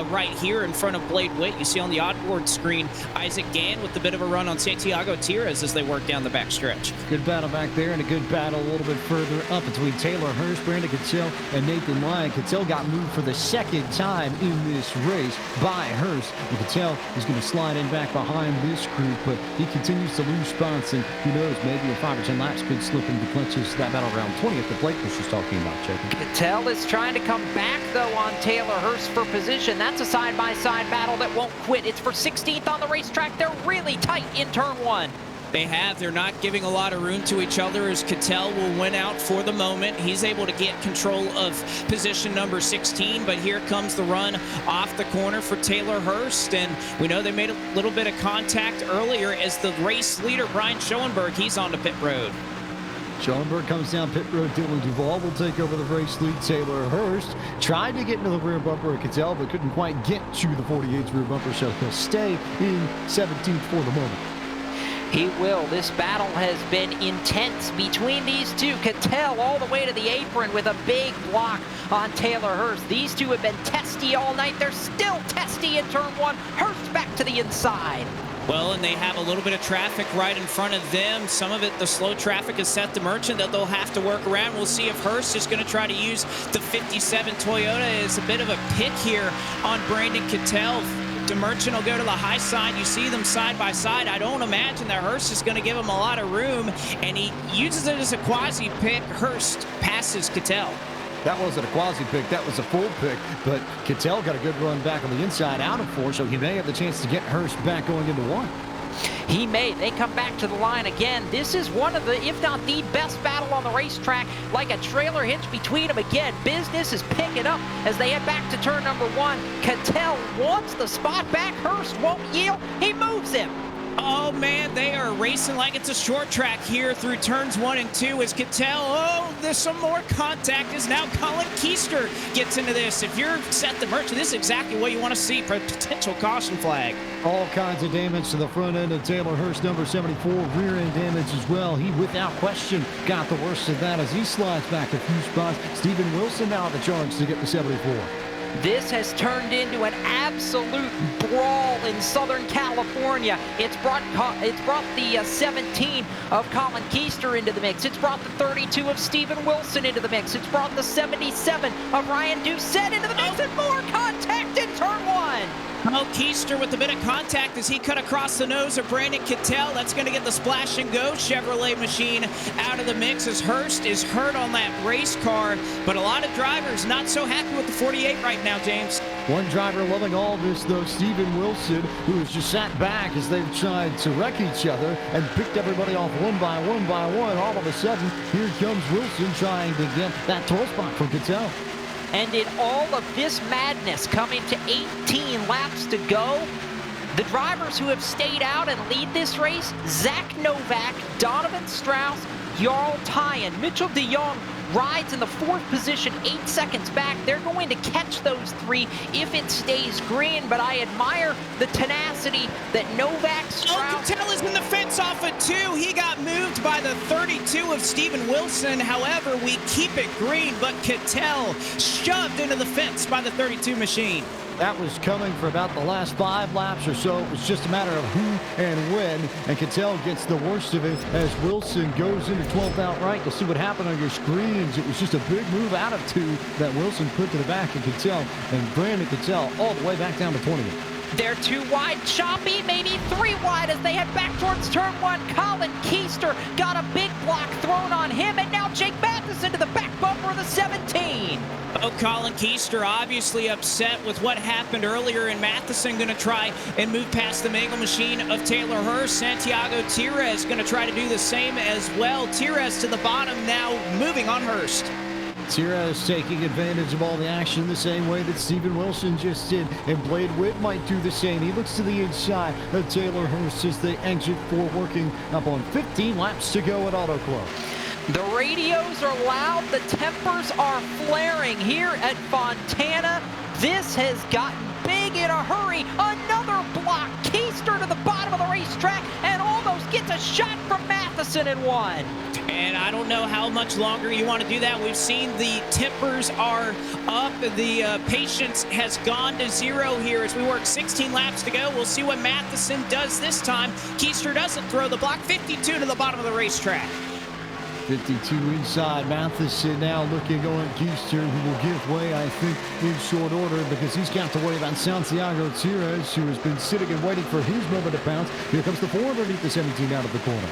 right here in front of Blade Witt. You see on the onboard screen Isaac Gann with a bit of a run on Santiago Tires as they work down the backstretch. Good battle back there, and a good battle a little bit further up between Taylor Hurst, Brandon Cattell, and Nathan Lyon. Cattell got moved for the 2nd time in this race by Hurst, and Cattell is going to slide in back behind this group, but he continues to lose spots, and who knows, maybe in 5 or 10 laps could slip into the clutches. That battle around 20th that Blake was just talking about, checking. Cattell is trying to come back, though, on Taylor Hurst for position. That's a side-by-side battle that won't quit. It's for 16th on the racetrack. They're really tight in turn 1. They're not giving a lot of room to each other as Cattell will win out for the moment. He's able to get control of position number 16, but here comes the run off the corner for Taylor Hurst, and we know they made a little bit of contact earlier as the race leader, Brian Schoenberg, he's on the pit road. Schoenberg comes down pit road. Dylan Duval will take over the race lead. Taylor Hurst tried to get into the rear bumper of Cattell, but couldn't quite get to the 48's rear bumper, so he'll stay in 17th for the moment. He will. This battle has been intense between these two. Cattell all the way to the apron with a big block on Taylor Hurst. These two have been testy all night. They're still testy in turn 1. Hurst back to the inside. Well, and they have a little bit of traffic right in front of them. Some of it, the slow traffic, is Seth DeMerchant that they'll have to work around. We'll see if Hurst is going to try to use the 57 Toyota. It's a bit of a pick here on Brandon Cattell. DeMerchant will go to the high side. You see them side by side. I don't imagine that Hurst is going to give him a lot of room, and he uses it as a quasi-pick. Hurst passes Cattell. That wasn't a quasi pick, that was a full pick, but Cattell got a good run back on the inside out of 4, so he may have the chance to get Hurst back going into 1. He may. They come back to the line again. This is one of the, if not the best battle on the racetrack, like a trailer hitch between them again. Business is picking up as they head back to turn number 1. Cattell wants the spot back. Hurst won't yield. He moves him. Oh, man, they are racing like it's a short track here through turns 1 and 2 as Cattell, oh, there's some more contact as now Colin Keister gets into this. If you're set the merchant, this is exactly what you want to see for a potential caution flag. All kinds of damage to the front end of Taylor Hurst, number 74, rear end damage as well. He, without question, got the worst of that as he slides back a few spots. Stephen Wilson now the charge to get the 74. This has turned into an absolute brawl in Southern California. It's brought the 17 of Colin Keister into the mix. It's brought the 32 of Stephen Wilson into the mix. It's brought the 77 of Ryan Doucette into the mix, and more contact in turn 1. Oh, Keister with a bit of contact as he cut across the nose of Brandon Cattell. That's going to get the Splash and Go Chevrolet machine out of the mix as Hurst is hurt on that race car. But a lot of drivers not so happy with the 48 right now, James. One driver loving all this, though, Stephen Wilson, who has just sat back as they've tried to wreck each other and picked everybody off one by one by one. All of a sudden, here comes Wilson trying to get that 12 spot from Cattell. And in all of this madness, coming to 18 laps to go, the drivers who have stayed out and lead this race, Zach Novak, Donovan Strauss, Jarl Tyen, Mitchell DeJong rides in the 4th position, 8 seconds back. They're going to catch those 3 if it stays green, but I admire the tenacity that Novak, Strauss... Oh, Cattell is in the fence off of 2. He got moved by the 32 of Stephen Wilson. However, we keep it green, but Cattell shoved into the fence by the 32 machine. That was coming for about the last 5 laps or so. It was just a matter of who and when, and Cattell gets the worst of it as Wilson goes into 12th outright. You'll see what happened on your screens. It was just a big move out of 2 that Wilson put to the back of Cattell, and Brandon Cattell all the way back down to 20th. They're 2 wide, choppy, maybe 3 wide as they head back towards turn 1. Colin Keister got a big block thrown on him, and now Jake Matheson to the back bumper of the 17. Oh, Colin Keister obviously upset with what happened earlier, and Matheson going to try and move past the Mangle machine of Taylor Hurst. Santiago Tires going to try to do the same as well. Tires to the bottom now, moving on Hurst. Tires taking advantage of all the action the same way that Stephen Wilson just did, and Blade Witt might do the same. He looks to the inside of Taylor Hurst as they exit for working up on 15 laps to go at Auto Club. The radios are loud, the tempers are flaring here at Fontana. This has gotten big in a hurry. Another block. Keister to the bottom of the racetrack and almost gets a shot from Matheson in 1. And I don't know how much longer you want to do that. We've seen the tempers are up. The patience has gone to 0 here as we work 16 laps to go. We'll see what Matheson does this time. Keister doesn't throw the block. 52 to the bottom of the racetrack. 52 inside. Matheson now looking on Keister, who will give way, I think, in short order because he's got to worry about Santiago Tires, who has been sitting and waiting for his moment to pounce. Here comes the 4 underneath the 17 out of the corner.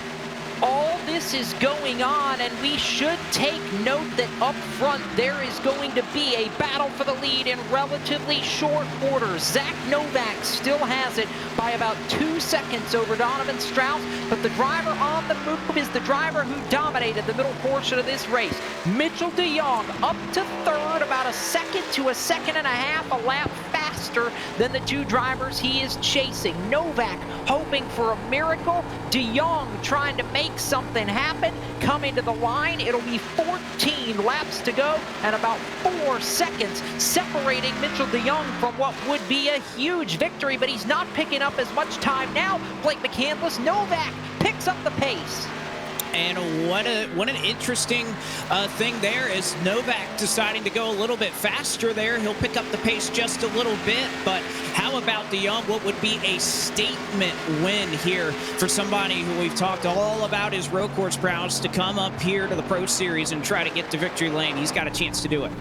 All this is going on, and we should take note that up front there is going to be a battle for the lead in relatively short order. Zach Novak still has it by about 2 seconds over Donovan Strauss, but the driver on the move is the driver who dominated the middle portion of this race. Mitchell DeJong up to 3rd, about a second to a second and a half, a lap faster than the 2 drivers he is chasing. Novak hoping for a miracle. DeJong trying to make something happen. Coming to the line, it'll be 14 laps to go and about 4 seconds separating Mitchell DeJong from what would be a huge victory, but he's not picking up as much time now. Blake McCandless, Novak picks up the pace. And what an interesting thing there is Novak deciding to go a little bit faster there. He'll pick up the pace just a little bit, but how about DeJong? What would be a statement win here for somebody who we've talked all about his road course prowess to come up here to the Pro Series and try to get to victory lane? He's got a chance to do it.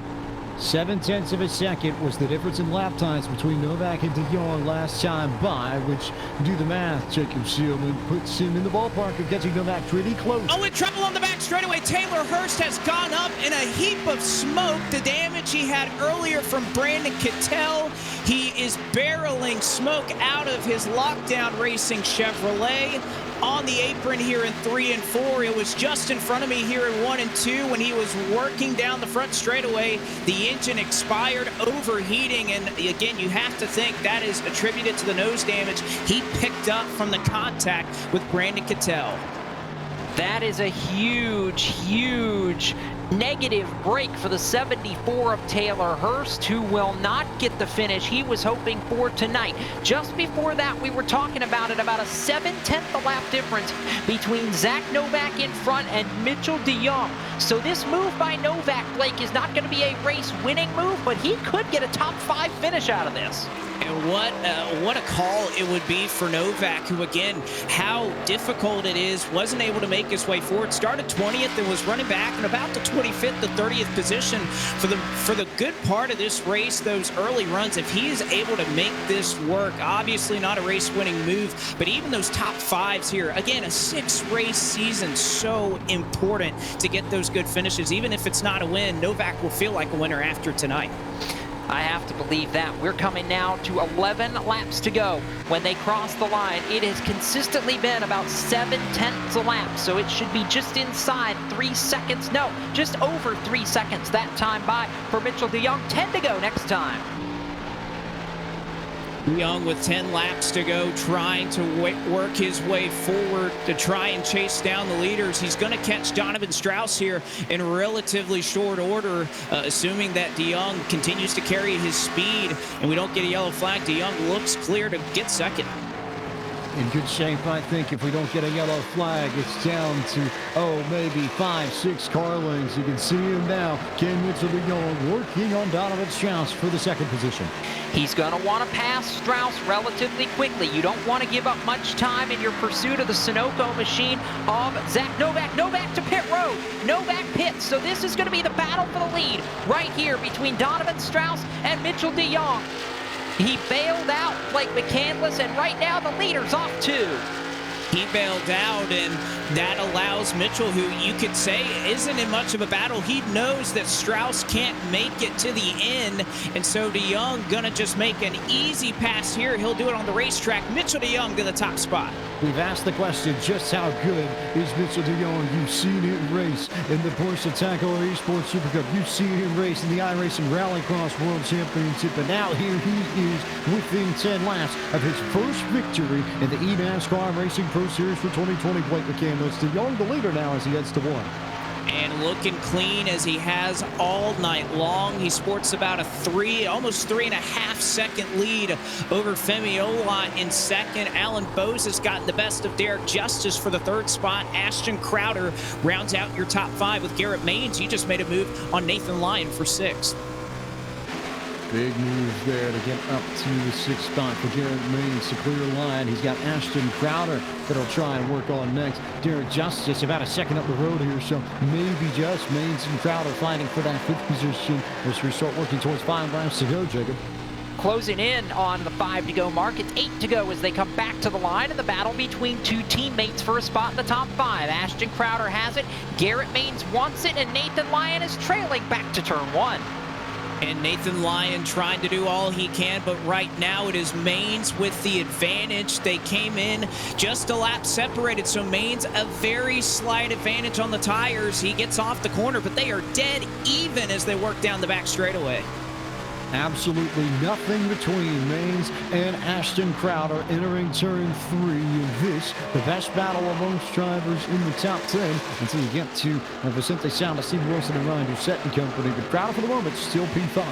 7/10 of a second was the difference in lap times between Novak and De Jong last time by, which, do the math, Jacob Seelman puts him in the ballpark of getting Novak pretty close. Oh, in trouble on the back straightaway. Taylor Hurst has gone up in a heap of smoke. The damage he had earlier from Brandon Cattell. He is barreling smoke out of his Lockdown Racing Chevrolet on the apron here in 3 and 4. It was just in front of me here in 1 and 2 when he was working down the front straightaway. The engine expired, overheating, and again, you have to think that is attributed to the nose damage he picked up from the contact with Brandon Cattell. That is a huge, huge negative break for the 74 of Taylor Hurst, who will not get the finish he was hoping for tonight. Just before that, we were talking about it, about a 7/10 lap difference between Zach Novak in front and Mitchell de Jong. So this move by Novak, Blake, is not going to be a race-winning move, but he could get a top 5 finish out of this. And what a call it would be for Novak, who, again, how difficult it is, wasn't able to make his way forward. Started 20th and was running back in about the 25th to 30th position for the good part of this race, those early runs. If he is able to make this work, obviously not a race-winning move, but even those top 5s here, again, a 6-race season, so important to get those good finishes. Even if it's not a win, Novak will feel like a winner after tonight. I have to believe that. We're coming now to 11 laps to go. When they cross the line, it has consistently been about 7/10 a lap, so it should be just inside 3 seconds. No, just over 3 seconds that time by for Mitchell de Jong. 10 to go next time. Young with 10 laps to go, trying to work his way forward to try and chase down the leaders. He's going to catch Donovan Strauss here in relatively short order, assuming that de Jong continues to carry his speed and we don't get a yellow flag. De Jong looks clear to get second. In good shape, I think. If we don't get a yellow flag, it's down to, maybe 5, 6 car lengths. You can see him now. Ken Mitchell de Jong working on Donovan Strauss for the second position. He's going to want to pass Strauss relatively quickly. You don't want to give up much time in your pursuit of the Sunoco machine of Zach Novak. Novak to pit road. Novak pits. So this is going to be the battle for the lead right here between Donovan Strauss and Mitchell de Jong. He bailed out Blake McCandless, and right now the leader's off too. He bailed out, and that allows Mitchell, who you could say isn't in much of a battle. He knows that Strauss can't make it to the end, and so de Jong gonna just make an easy pass here. He'll do it on the racetrack. Mitchell de Jong to the top spot. We've asked the question, just how good is Mitchell de Jong? You've seen him race in the Porsche Tacoma Esports Super Cup. You've seen him race in the iRacing Rallycross World Championship, and now here he is within 10 laps of his first victory in the eNASCAR Racing Pro Series for 2020. Blake McCandless, de Jong the leader now as he heads to 1. And looking clean as he has all night long. He sports about a almost 3.5 second lead over Femi Olot in second. Alan Bose has gotten the best of Derek Justice for the 3rd spot. Ashton Crowder rounds out your top 5 with Garrett Maines. He just made a move on Nathan Lyon for 6th. Big move there to get up to the 6th spot for Garrett Maines to clear line. He's got Ashton Crowder that he'll try and work on next. Derek Justice about a second up the road here, so maybe just Maines and Crowder fighting for that 5th position as we start working towards 5 laps to go, Jacob. Closing in on the 5 to go mark. It's 8 to go as they come back to the line in the battle between 2 teammates for a spot in the top 5. Ashton Crowder has it, Garrett Maines wants it, and Nathan Lyon is trailing back to turn 1. And Nathan Lyon trying to do all he can, but right now it is Maines with the advantage. They came in just a lap separated, so Maines a very slight advantage on the tires. He gets off the corner, but they are dead even as they work down the back straightaway. Absolutely nothing between Maines and Ashton Crowder entering turn 3. This, the best battle amongst drivers in the top 10 until you get to Vicente Sound, Steve Wilson and Ryan Doucette and company. But Crowder for the moment still P5.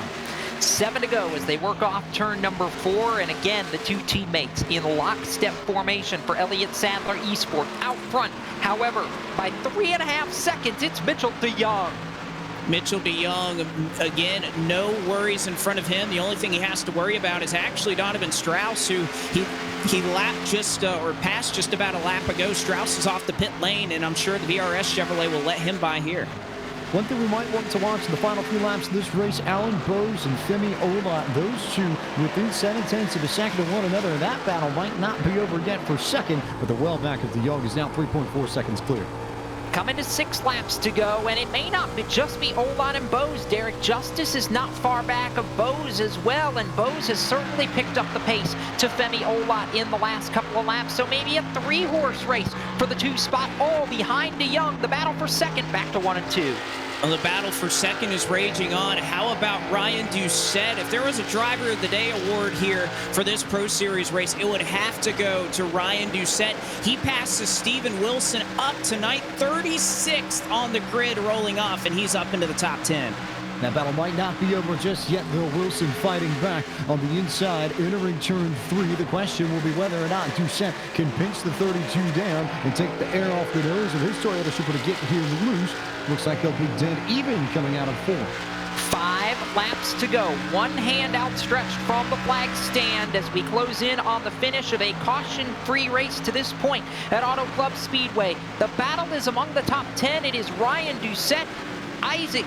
7 to go as they work off turn number 4. And again, the 2 teammates in lockstep formation for Elliott Sadler Esport out front. However, by 3.5 seconds, it's Mitchell de Jong. Mitchell de Jong, again, no worries in front of him. The only thing he has to worry about is actually Donovan Strauss, who he lapped or passed just about a lap ago. Strauss is off the pit lane, and I'm sure the VRS Chevrolet will let him by here. One thing we might want to watch in the final few laps of this race, Alan Bowes and Femi Ola, those two within 7/10 of a second of one another. And that battle might not be over yet for second, but the well back of DeYoung is now 3.4 seconds clear. Coming to 6 laps to go, and it may not just be Olan and Bowes. Derek Justice is not far back of Bowes as well, and Bowes has certainly picked up the pace to Femi Ola in the last couple of laps. So maybe a 3-horse race for the 2 spot, all behind DeYoung. The battle for second back to 1 and 2. Well, the battle for second is raging on. How about Ryan Doucette? If there was a Driver of the Day award here for this Pro Series race, it would have to go to Ryan Doucette. He passes Steven Wilson up tonight, 36th on the grid rolling off, and he's up into the top 10. That battle might not be over just yet, though. Wilson fighting back on the inside, entering turn 3. The question will be whether or not Doucette can pinch the 32 down and take the air off the nose of his Toyota Supra to get here loose. Looks like they'll be dead even coming out of 4. 5 laps to go. One hand outstretched from the flag stand as we close in on the finish of a caution-free race to this point at Auto Club Speedway. The battle is among the top 10. It is Ryan Doucette, Isaac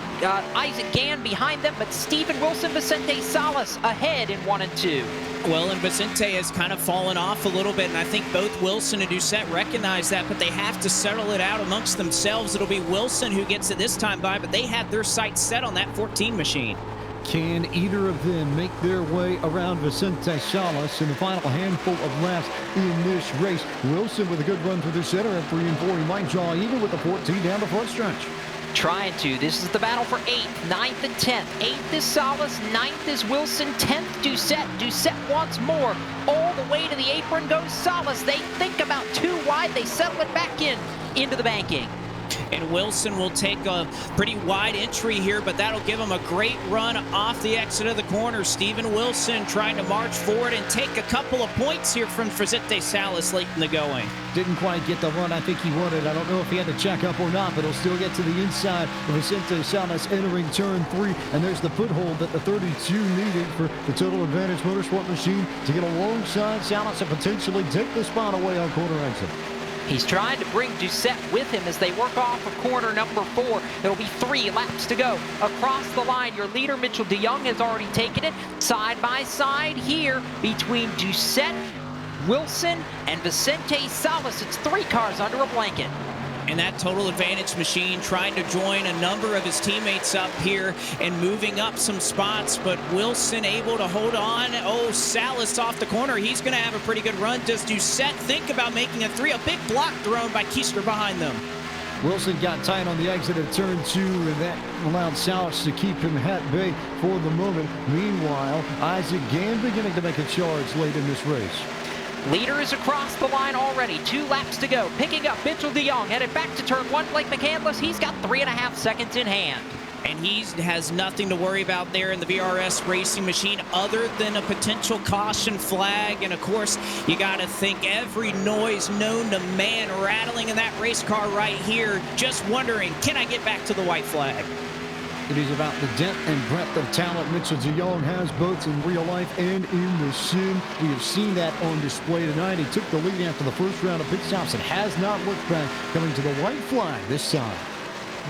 Gann behind them, but Steven Wilson, Vicente Salas ahead in 1 and 2. Well, and Vicente has kind of fallen off a little bit, and I think both Wilson and Doucette recognize that, but they have to settle it out amongst themselves. It'll be Wilson who gets it this time by, but they had their sights set on that 14 machine. Can either of them make their way around Vicente Salas in the final handful of laps in this race? Wilson with a good run through the center at 3 and 4. He might draw even with the 14 down the front stretch. Trying to. This is the battle for 8th, 9th, and 10th. 8th is Salas, 9th is Wilson, 10th Doucette. Doucette wants more. All the way to the apron goes Salas. They think about 2 wide. They settle it back into the banking. And Wilson will take a pretty wide entry here, but that'll give him a great run off the exit of the corner. Steven Wilson trying to march forward and take a couple of points here from Vicente Salas late in the going. Didn't quite get the run I think he wanted. I don't know if he had to check up or not, but he'll still get to the inside of Vicente Salas entering turn 3. And there's the foothold that the 32 needed for the Total Advantage Motorsport machine to get alongside Salas and potentially take the spot away on corner exit. He's trying to bring Doucette with him as they work off of corner number 4. It'll be 3 laps to go. Across the line, your leader, Mitchell DeYoung, has already taken it. Side by side here between Doucette, Wilson, and Vicente Salas. It's 3 cars under a blanket. And that Total Advantage machine trying to join a number of his teammates up here and moving up some spots, but Wilson able to hold on. Oh, Salas off the corner. He's going to have a pretty good run. Does Doucette think about making a 3? A big block thrown by Keister behind them. Wilson got tight on the exit of turn 2, and that allowed Salas to keep him at bay for the moment. Meanwhile, Isaac Gann beginning to make a charge late in this race. Leader is across the line already. 2 laps to go. Picking up Mitchell DeYoung. Headed back to turn 1. Blake McCandless, he's got 3.5 seconds in hand. And he has nothing to worry about there in the VRS racing machine other than a potential caution flag. And of course, you got to think every noise known to man rattling in that race car right here. Just wondering, can I get back to the white flag? It is about the depth and breadth of talent Mitchell DeYoung has, both in real life and in the sim. We have seen that on display tonight. He took the lead after the first round of pit stops and has not looked back, coming to the white flag this time.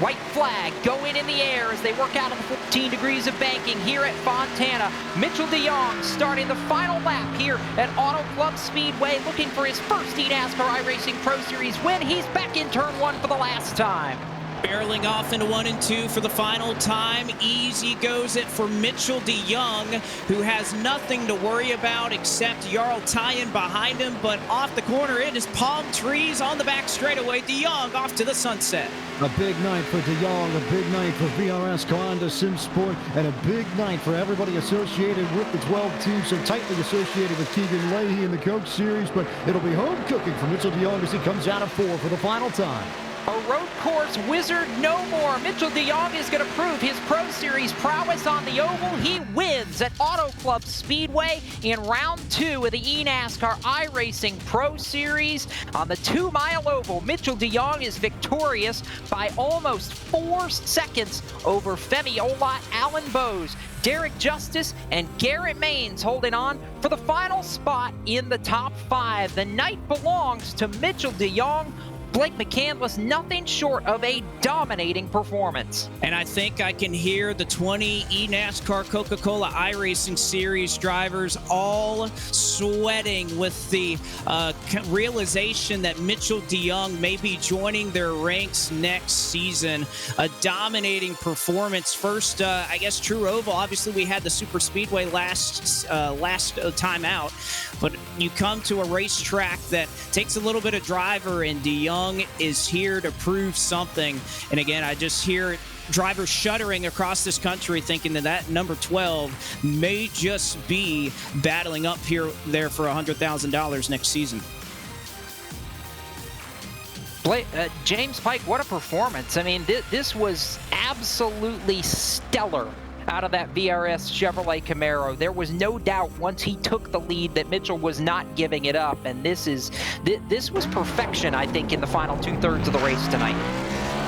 White flag going in the air as they work out of the 14 degrees of banking here at Fontana. Mitchell DeYoung starting the final lap here at Auto Club Speedway, looking for his first eNASCAR iRacing Pro Series win. He's back in turn 1 for the last time. Barreling off into 1 and 2 for the final time. Easy goes it for Mitchell DeYoung, who has nothing to worry about except Jarl Tyen behind him. But off the corner, it is palm trees on the back straightaway. DeYoung off to the sunset. A big night for DeYoung, a big night for VRS Honda Sim Sport, and a big night for everybody associated with the 12 teams so tightly associated with Keegan Leahy in the Coke Series. But it'll be home cooking for Mitchell DeYoung as he comes out of 4 for the final time. A road course wizard no more. Mitchell DeYoung is going to prove his Pro Series prowess on the oval. He wins at Auto Club Speedway in round 2 of the eNASCAR iRacing Pro Series. On the 2-mile oval, Mitchell DeYoung is victorious by almost 4 seconds over Femi Ola, Alan Bowes, Derek Justice, and Garrett Maines holding on for the final spot in the top 5. The night belongs to Mitchell DeYoung. Blake McCandless, nothing short of a dominating performance. And I think I can hear the 20 eNASCAR Coca-Cola iRacing Series drivers all sweating with the realization that Mitchell DeYoung may be joining their ranks next season. A dominating performance. First, I guess, true oval. Obviously, we had the super speedway last time out, but you come to a racetrack that takes a little bit of driver, and DeYoung is here to prove something. And again, I just hear drivers shuddering across this country thinking that number 12 may just be battling up there for $100,000 next season. James Pike, what a performance. I mean, this was absolutely stellar out of that VRS Chevrolet Camaro. There was no doubt once he took the lead that Mitchell was not giving it up, and this was perfection, I think, in the final two-thirds of the race tonight.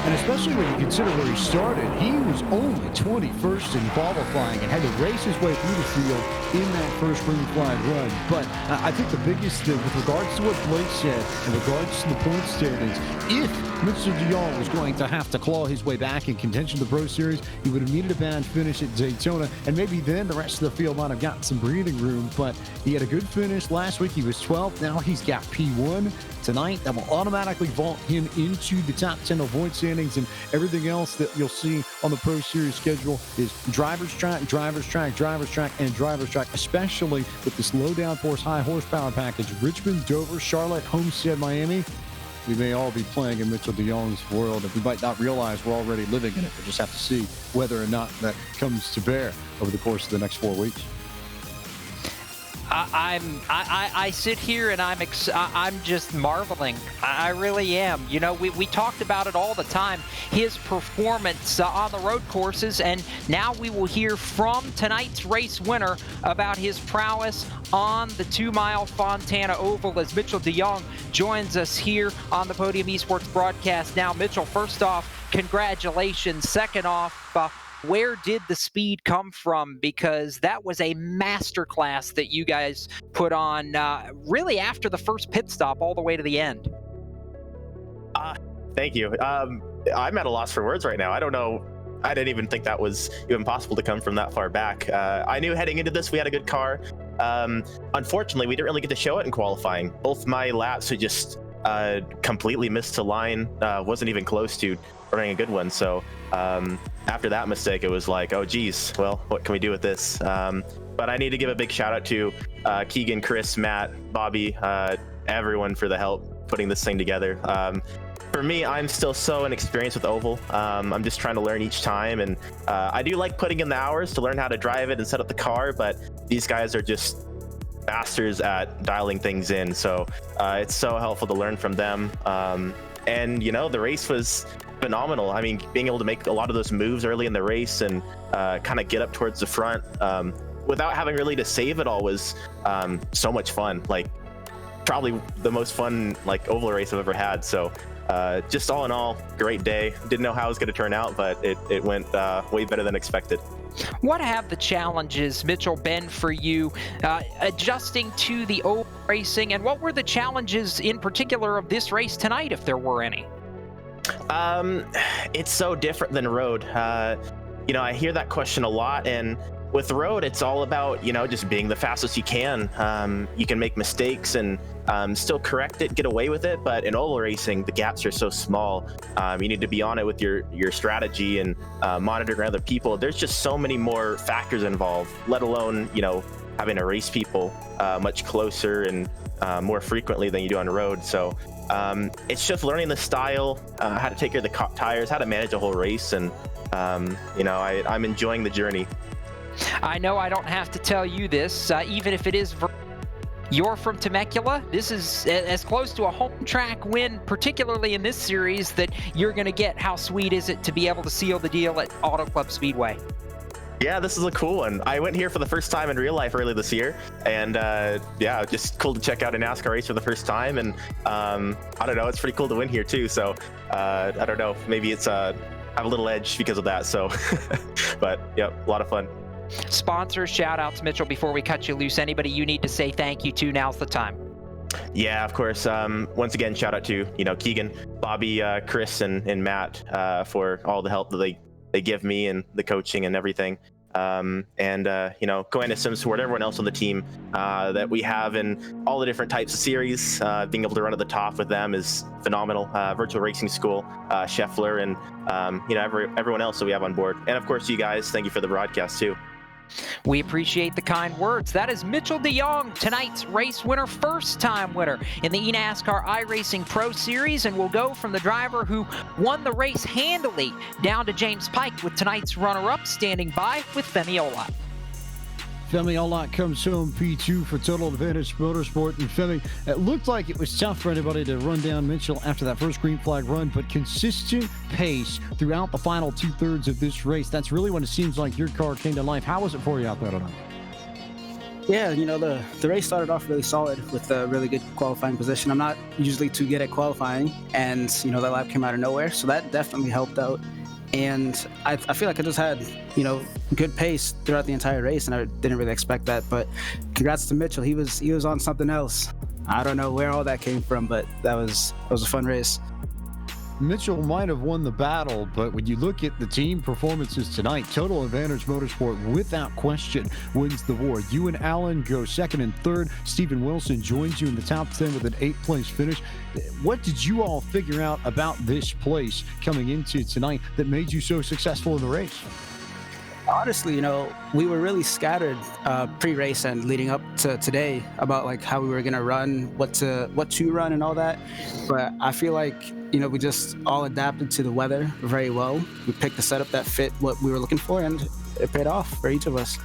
And especially when you consider where he started, he was only 21st in qualifying and had to race his way through the field in that first green flag run. But I think the biggest thing with regards to what Blake said, in regards to the point standings, if Mitchell DeYoung was going to have to claw his way back in contention to the Pro Series, he would have needed a bad finish at Daytona, and maybe then the rest of the field might have gotten some breathing room. But he had a good finish last week. He was 12th. Now he's got P1 tonight. That will automatically vault him into the top 10 of point standings, and everything else that you'll see on the Pro Series schedule is driver's track, driver's track, driver's track, and driver's track, especially with this low downforce, high horsepower package. Richmond, Dover, Charlotte, Homestead, Miami. We may all be playing in Mitchell DeYoung's world, and we might not realize we're already living in it. We'll just have to see whether or not that comes to bear over the course of the next 4 weeks. I sit here and I'm just marveling. I really am. You know, we talked about it all the time, his performance on the road courses, and now we will hear from tonight's race winner about his prowess on the 2-mile Fontana Oval as Mitchell DeYoung joins us here on the Podium Esports broadcast. Now, Mitchell, first off, congratulations. Second off, where did the speed come from? Because that was a masterclass that you guys put on really after the first pit stop all the way to the end. Thank you. I'm at a loss for words right now. I don't know. I didn't even think that was even possible to come from that far back. I knew heading into this we had a good car. Unfortunately, we didn't really get to show it in qualifying. Both my laps had just completely missed the line. Wasn't even close to running a good one. So after that mistake, it was like, oh geez, well, what can we do with this? But I need to give a big shout out to Keegan, Chris, Matt, Bobby, everyone for the help putting this thing together. For me, I'm still so inexperienced with oval. I'm just trying to learn each time, and I do like putting in the hours to learn how to drive it and set up the car, but these guys are just masters at dialing things in, so it's so helpful to learn from them. And you know, the race was phenomenal. I mean, being able to make a lot of those moves early in the race and kind of get up towards the front without having really to save it all was so much fun. Like, probably the most fun like oval race I've ever had. So just all in all, great day. Didn't know how it was going to turn out, but it went way better than expected. What have the challenges, Mitchell, been for you adjusting to the oval racing, and what were the challenges in particular of this race tonight, if there were any? It's so different than road. You know, I hear that question a lot, and with road, it's all about, you know, just being the fastest you can. You can make mistakes and still correct it, get away with it. But in oval racing, the gaps are so small. You need to be on it with your strategy and monitoring other people. There's just so many more factors involved, let alone, you know, having to race people much closer and more frequently than you do on the road. So it's just learning the style, how to take care of the tires, how to manage a whole race. And, you know, I'm enjoying the journey. I know I don't have to tell you this, even if it is you're from Temecula. This is as close to a home track win, particularly in this series, that you're going to get. How sweet is it to be able to seal the deal at Auto Club Speedway? Yeah, this is a cool one. I went here for the first time in real life early this year, and yeah, just cool to check out a NASCAR race for the first time. And I don't know, it's pretty cool to win here too. So I don't know, maybe it's have a little edge because of that. So, but yeah, a lot of fun. Sponsors, shout outs, Mitchell, before we cut you loose. Anybody you need to say thank you to, now's the time. Yeah, of course. Once again, shout out to, you know, Keegan, Bobby, Chris, and Matt for all the help that they give me and the coaching and everything. Going to Sim Sport, everyone else on the team that we have in all the different types of series, being able to run at the top with them is phenomenal. Virtual Racing School, Scheffler, and everyone else that we have on board. And of course, you guys, thank you for the broadcast too. We appreciate the kind words. That is Mitchell DeYoung, tonight's race winner, first-time winner in the eNASCAR iRacing Pro Series, and we'll go from the driver who won the race handily down to James Pike with tonight's runner-up standing by with Femi Olot. Femi Olot comes home P2 for Total Advantage Motorsport. And Femi, it looked like it was tough for anybody to run down Mitchell after that first green flag run, but consistent pace throughout the final two-thirds of this race. That's really when it seems like your car came to life. How was it for you out there tonight? Yeah, the race started off really solid with a really good qualifying position. I'm not usually too good at qualifying, and that lap came out of nowhere, so that definitely helped out. And I feel like I just had, good pace throughout the entire race, and I didn't really expect that. But congrats to Mitchell. He was on something else. I don't know where all that came from, but that was a fun race. Mitchell might have won the battle, but when you look at the team performances tonight, Total Advantage Motorsport, without question, wins the war. You and Allen go second and third. Stephen Wilson joins you in the top 10 with an 8th place finish. What did you all figure out about this place coming into tonight that made you so successful in the race? Honestly, we were really scattered pre-race and leading up to today about like how we were gonna run, what to run, and all that. But I feel like we just all adapted to the weather very well. We picked a setup that fit what we were looking for, and it paid off for each of us.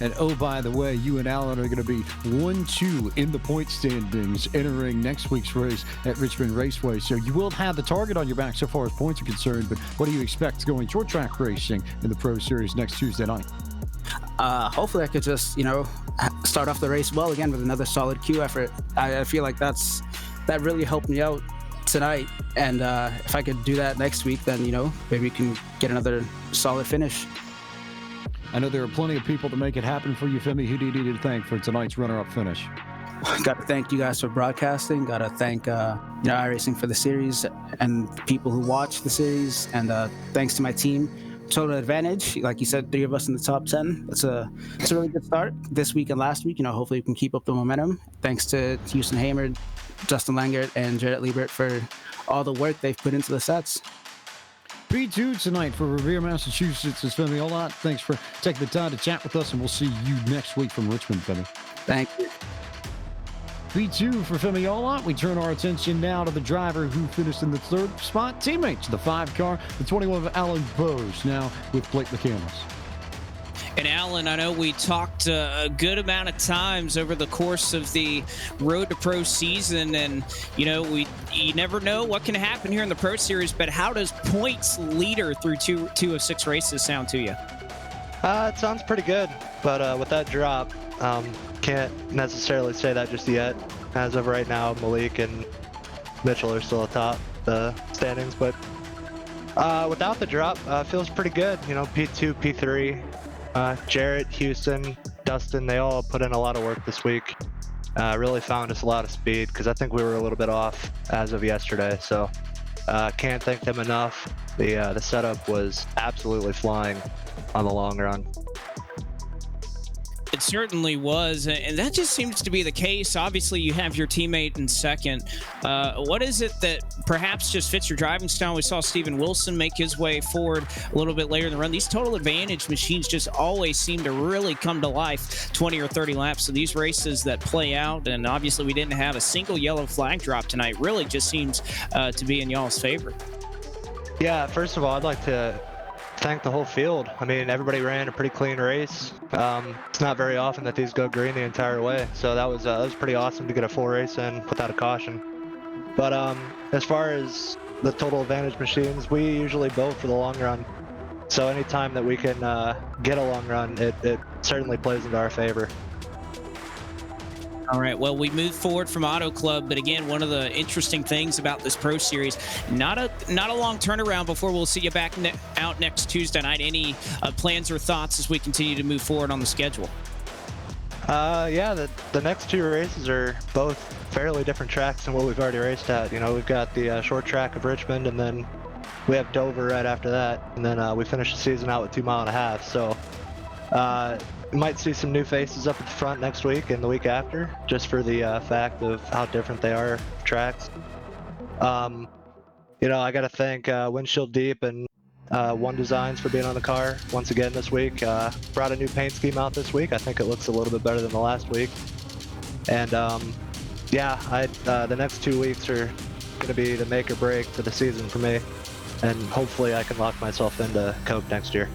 And oh, by the way, you and Allen are going to be 1-2 in the point standings entering next week's race at Richmond Raceway. So you will have the target on your back so far as points are concerned. But what do you expect going short track racing in the Pro Series next Tuesday night? Hopefully I could just, start off the race well again with another solid Q effort. I feel like that really helped me out tonight. And if I could do that next week, then, maybe we can get another solid finish. I know there are plenty of people to make it happen for you, Femi. Who do you need to thank for tonight's runner-up finish? Got to thank you guys for broadcasting. Got to thank iRacing for the series and the people who watch the series. And thanks to my team, Total Advantage. Like you said, 3 of us in the top 10. It's a really good start this week and last week. Hopefully we can keep up the momentum. Thanks to Houston Hamer, Justin Langert, and Jarrett Liebert for all the work they've put into the sets. P2 tonight for Revere, Massachusetts is Femi Olot. Thanks for taking the time to chat with us, and we'll see you next week from Richmond, Femi. Thank you. P2 for Femi Olot. We turn our attention now to the driver who finished in the 3rd spot. Teammates, the 5 car, the 21 of Alan Bose, now with Blake McCandless. And Alan, I know we talked a good amount of times over the course of the Road to Pro season, and you never know what can happen here in the Pro Series. But how does points leader through two of 6 races sound to you? It sounds pretty good, but with that drop, can't necessarily say that just yet. As of right now, Malik and Mitchell are still atop the standings, but without the drop, feels pretty good. P2, P3. Jarrett, Houston, Dustin, they all put in a lot of work this week. Really found us a lot of speed because I think we were a little bit off as of yesterday. So can't thank them enough. The setup was absolutely flying on the long run. It certainly was, and that just seems to be the case. Obviously, you have your teammate in second. What is it that perhaps just fits your driving style? We saw Stephen Wilson make his way forward a little bit later in the run. These Total Advantage machines just always seem to really come to life 20 or 30 laps. So these races that play out, and obviously we didn't have a single yellow flag drop tonight, really just seems to be in y'all's favor. Yeah, first of all, I'd like to thank the whole field. I mean, everybody ran a pretty clean race. It's not very often that these go green the entire way, so that was pretty awesome to get a full race in without a caution. But as far as the Total Advantage machines, we usually build for the long run. So anytime that we can get a long run, it certainly plays into our favor. All right, well, we moved forward from Auto Club, but again, one of the interesting things about this Pro Series, not a long turnaround before we'll see you back out next Tuesday night. Any plans or thoughts as we continue to move forward on the schedule? Yeah, the next two races are both fairly different tracks than what we've already raced at. You know, we've got the short track of Richmond, and then we have Dover right after that, and then we finish the season out with 2.5 miles. So we might see some new faces up at the front next week and the week after, just for the fact of how different they are tracks. You know, I got to thank Windshield Deep and One Designs for being on the car once again this week. Brought a new paint scheme out this week. I think it looks a little bit better than the last week. And yeah, the next 2 weeks are going to be the make or break for the season for me. And hopefully I can lock myself into Coke next year.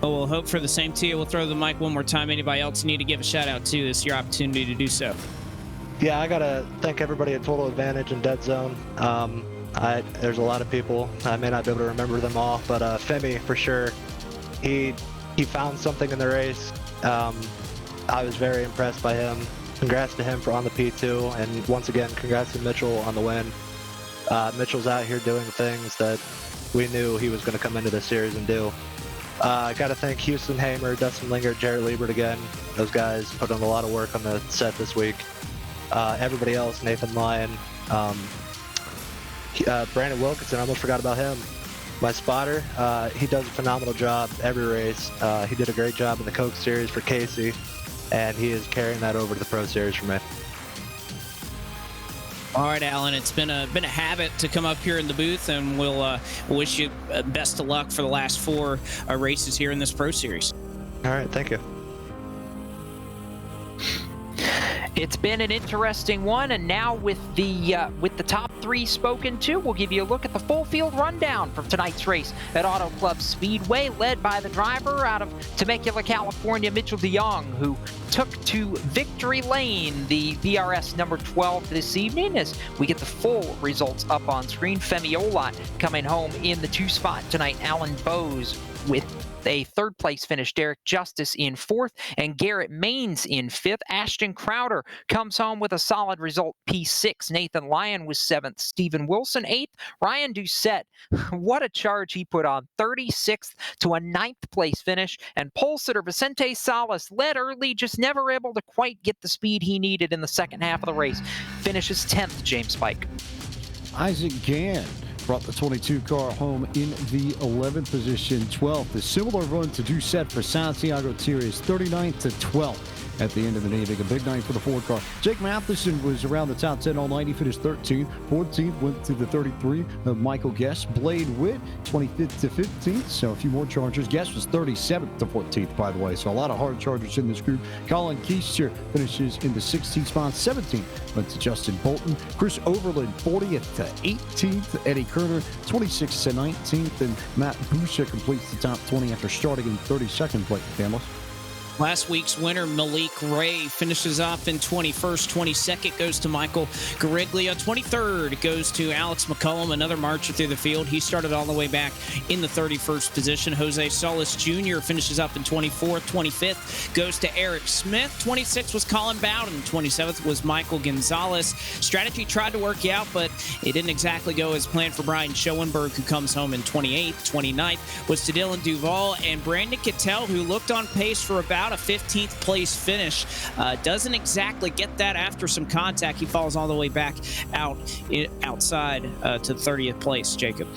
Well, we'll hope for the same to you. We'll throw the mic one more time. Anybody else you need to give a shout out to? This is your opportunity to do so. Yeah, I got to thank everybody at Total Advantage and Dead Zone. There's a lot of people. I may not be able to remember them all, but Femi for sure. He found something in the race. I was very impressed by him. Congrats to him on the P2, and once again, congrats to Mitchell on the win. Mitchell's out here doing things that we knew he was going to come into this series and do. I got to thank Houston Hamer, Dustin Lingert, Jarrett Liebert again. Those guys put in a lot of work on the set this week. Everybody else, Nathan Lyon, Brandon Wilkinson, I almost forgot about him. My spotter, he does a phenomenal job every race. He did a great job in the Coke Series for Casey, and he is carrying that over to the Pro Series for me. All right, Alan, it's been a habit to come up here in the booth, and we'll wish you best of luck for the last 4 races here in this Pro Series. All right, thank you. It's been an interesting one, and now with the top 3 spoken to, we'll give you a look at the full field rundown from tonight's race at Auto Club Speedway, led by the driver out of Temecula, California, Mitchell DeYoung, who took to victory lane, the VRS number 12 this evening, as we get the full results up on screen. Femi Olot coming home in the 2 spot tonight. Alan Bowes with a 3rd place finish, Derek Justice in 4th, and Garrett Maines in 5th. Ashton Crowder comes home with a solid result, P6. Nathan Lyon was 7th. Stephen Wilson 8th. Ryan Doucette, what a charge he put on, 36th to a 9th place finish. And pole sitter Vicente Salas led early, just never able to quite get the speed he needed in the second half of the race. Finishes 10th, James Pike. Isaac Gann brought the 22 car home in the 11th position. 12th, a similar run to Doucette for Santiago Tires, 39th to 12th at the end of the day. A big night for the Ford car. Jake Matheson was around the top 10 all night. He finished 13th. 14th went to the 33 of Michael Guest. Blade Witt, 25th to 15th. So a few more Chargers. Guest was 37th to 14th, by the way. So a lot of hard Chargers in this group. Colin Keister finishes in the 16th spot. 17th went to Justin Bolton. Chris Overland, 40th to 18th. Eddie Kerner, 26th to 19th. And Matt Busha completes the top 20 after starting in 32nd place. Cameras. Last week's winner, Malik Ray, finishes off in 21st. 22nd goes to Michael Gariglia. 23rd goes to Alex McCullum, another marcher through the field. He started all the way back in the 31st position. Jose Solis Jr. finishes up in 24th. 25th goes to Eric Smith. 26th was Colin Bowden. 27th was Michael Gonzalez. Strategy tried to work out, but it didn't exactly go as planned for Brian Schoenberg, who comes home in 28th. 29th was to Dylan Duval, and Brandon Cattell, who looked on pace for about a 15th place finish, doesn't exactly get that after some contact. He falls all the way back outside to 30th place. Jacob.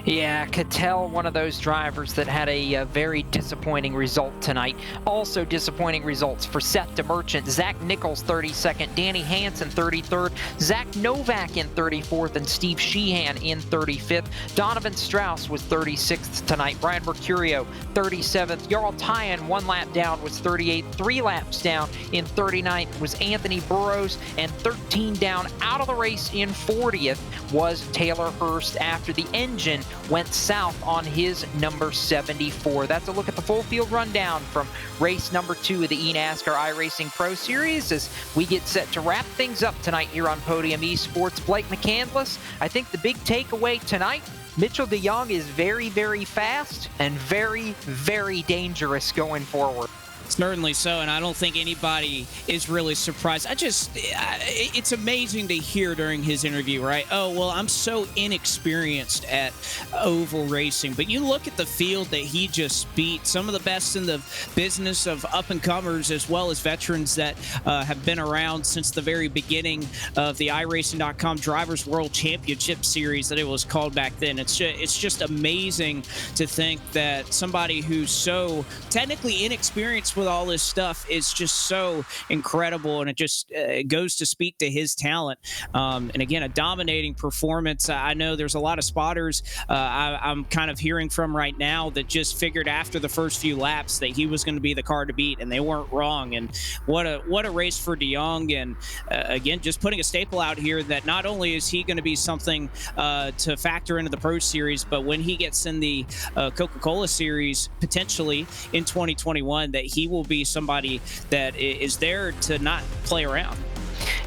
Yeah, Cattell, one of those drivers that had a very disappointing result tonight. Also disappointing results for Seth DeMerchant, Zach Nichols 32nd, Danny Hansen 33rd, Zach Novak in 34th, and Steve Sheehan in 35th. Donovan Strauss was 36th tonight. Brian Mercurio 37th. Jarl Tyen 1 lap down was 38th. 3 laps down in 39th was Anthony Burrows, and 13 down out of the race in 40th was Taylor Hurst after the engine went south on his number 74. That's a look at the full field rundown from race number 2 of the eNASCAR iRacing Pro Series as we get set to wrap things up tonight here on Podium Esports. Blake McCandless, I think the big takeaway tonight, Mitchell DeYoung is very, very fast and very, very dangerous going forward. Certainly so, and I don't think anybody is really surprised. It's amazing to hear during his interview, right? Oh, well, I'm so inexperienced at oval racing. But you look at the field that he just beat, some of the best in the business of up-and-comers as well as veterans that have been around since the very beginning of the iRacing.com Drivers World Championship Series that it was called back then. It's just amazing to think that somebody who's so technically inexperienced with all this stuff is just so incredible, and it just goes to speak to his talent. And again, a dominating performance. I know there's a lot of spotters I'm kind of hearing from right now that just figured after the first few laps that he was going to be the car to beat, and they weren't wrong. And what a race for De Jong, and again, just putting a staple out here that not only is he going to be something to factor into the Pro Series, but when he gets in the Coca-Cola Series potentially in 2021, that he will be somebody that is there to not play around.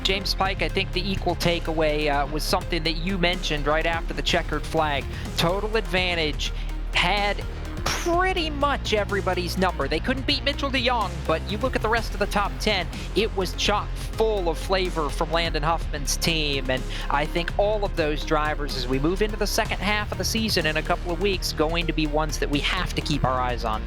James Pike, I think the equal takeaway was something that you mentioned right after the checkered flag. Total Advantage had pretty much everybody's number. They couldn't beat Mitchell de Jong, but you look at the rest of the top 10, it was chock full of flavor from Landon Huffman's team. And I think all of those drivers, as we move into the second half of the season in a couple of weeks, going to be ones that we have to keep our eyes on.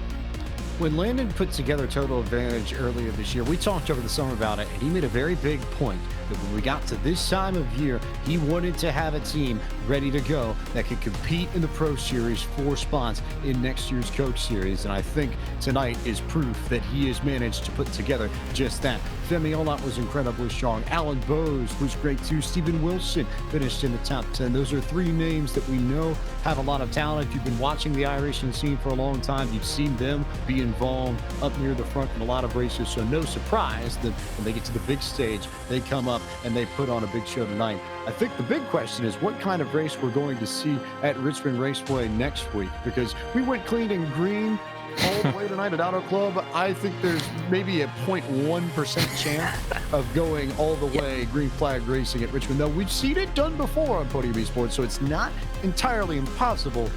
When Landon put together Total Advantage earlier this year, we talked over the summer about it, and he made a very big point that when we got to this time of year, he wanted to have a team ready to go that could compete in the Pro Series for spots in next year's Coke Series. And I think tonight is proof that he has managed to put together just that. Femi Olot was incredibly strong. Alan Bowes was great too. Steven Wilson finished in the top 10. Those are three names that we know have a lot of talent. If you've been watching the iRacing scene for a long time, you've seen them be involved up near the front in a lot of races. So no surprise that when they get to the big stage, they come up and they put on a big show tonight. I think the big question is what kind of race we're going to see at Richmond Raceway next week, because we went clean and green all the way tonight at Auto Club. I think there's maybe a 0.1% chance of going all the way green flag racing at Richmond, though we've seen it done before on Podium Esports, so it's not entirely impossible,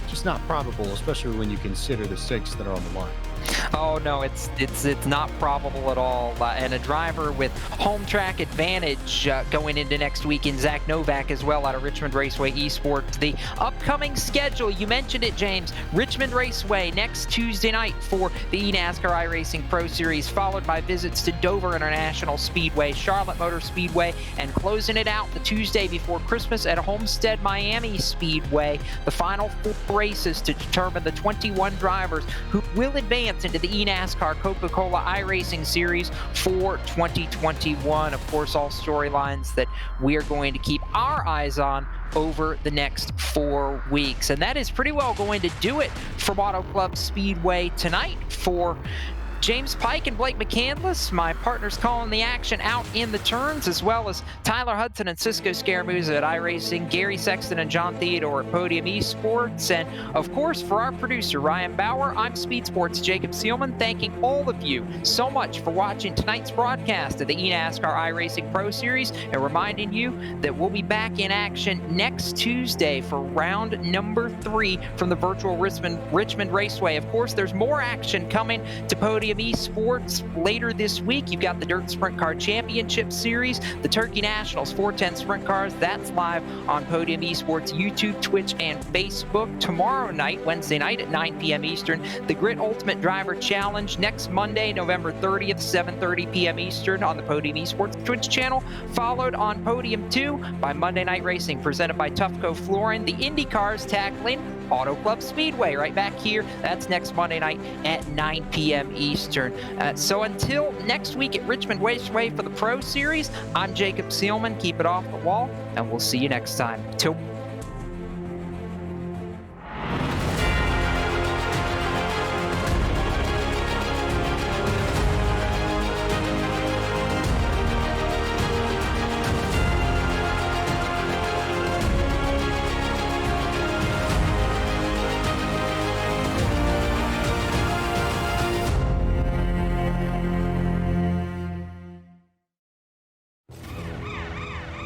just not probable, especially when you consider the stakes that are on the line. Oh no, it's not probable at all. And a driver with home track advantage going into next week in Zach Novak as well out of Richmond Raceway Esports. The upcoming schedule, you mentioned it, James. Richmond Raceway next Tuesday night for the eNASCAR iRacing Pro Series, followed by visits to Dover International Speedway, Charlotte Motor Speedway, and closing it out the Tuesday before Christmas at Homestead Miami Speedway. The final 4 races to determine the 21 drivers who will advance into the eNASCAR Coca-Cola iRacing Series for 2021. Of course, all storylines that we are going to keep our eyes on over the next 4 weeks. And that is pretty well going to do it from Auto Club Speedway tonight. For James Pike and Blake McCandless, my partners calling the action out in the turns, as well as Tyler Hudson and Cisco Scaramouza at iRacing, Gary Sexton and John Theodore at Podium Esports, and of course for our producer Ryan Bauer, I'm Speed Sports Jacob Seelman, thanking all of you so much for watching tonight's broadcast of the eNASCAR iRacing Pro Series, and reminding you that we'll be back in action next Tuesday for round number 3 from the virtual Richmond Raceway. Of course, there's more action coming to Podium Esports later this week. You've got the Dirt Sprint Car Championship Series, the Turkey Nationals 410 Sprint Cars. That's live on Podium Esports YouTube, Twitch, and Facebook. Tomorrow night, Wednesday night at 9 p.m. Eastern, the Grit Ultimate Driver Challenge. Next Monday, November 30th, 7:30 p.m. Eastern on the Podium Esports Twitch channel, followed on Podium 2 by Monday Night Racing, presented by Tufco Flooring. The Indy Cars tackling Auto Club Speedway right back here. That's next Monday night at 9 p.m. Eastern. So until next week at Richmond Raceway for the Pro Series, I'm Jacob Seelman. Keep it off the wall, and we'll see you next time. Till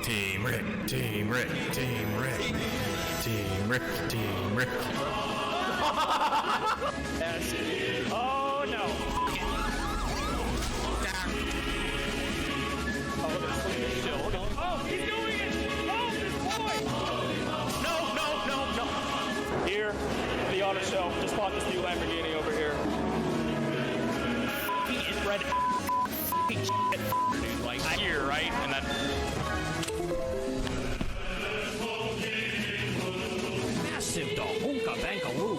Team Rick, Team Rick, Team Rick, Team Rick, Team Rick. Yes. Oh no. Lamborghini over here. Inbred shit, dude. Like here, right? And then. Massive dog, honka bankaloo.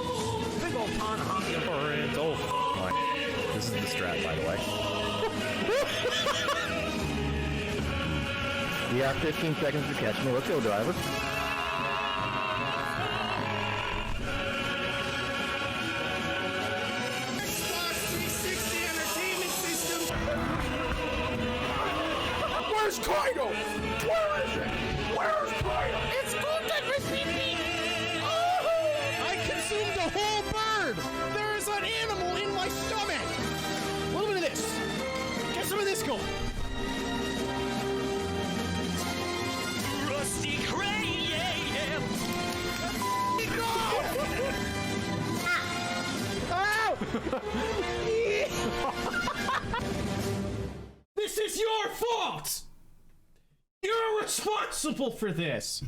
Big old pond honking for it. Oh, my. This is the strat, by the way. You have 15 seconds to catch me. Let's go, driver. Where's Kaido? Where is it? Where's Kaido? It's golden with me. Oh! I consumed a whole bird. There is an animal in my stomach. A little bit of this. Get some of this going. Rusty Crane, yeah. This is your fault! You're responsible for this!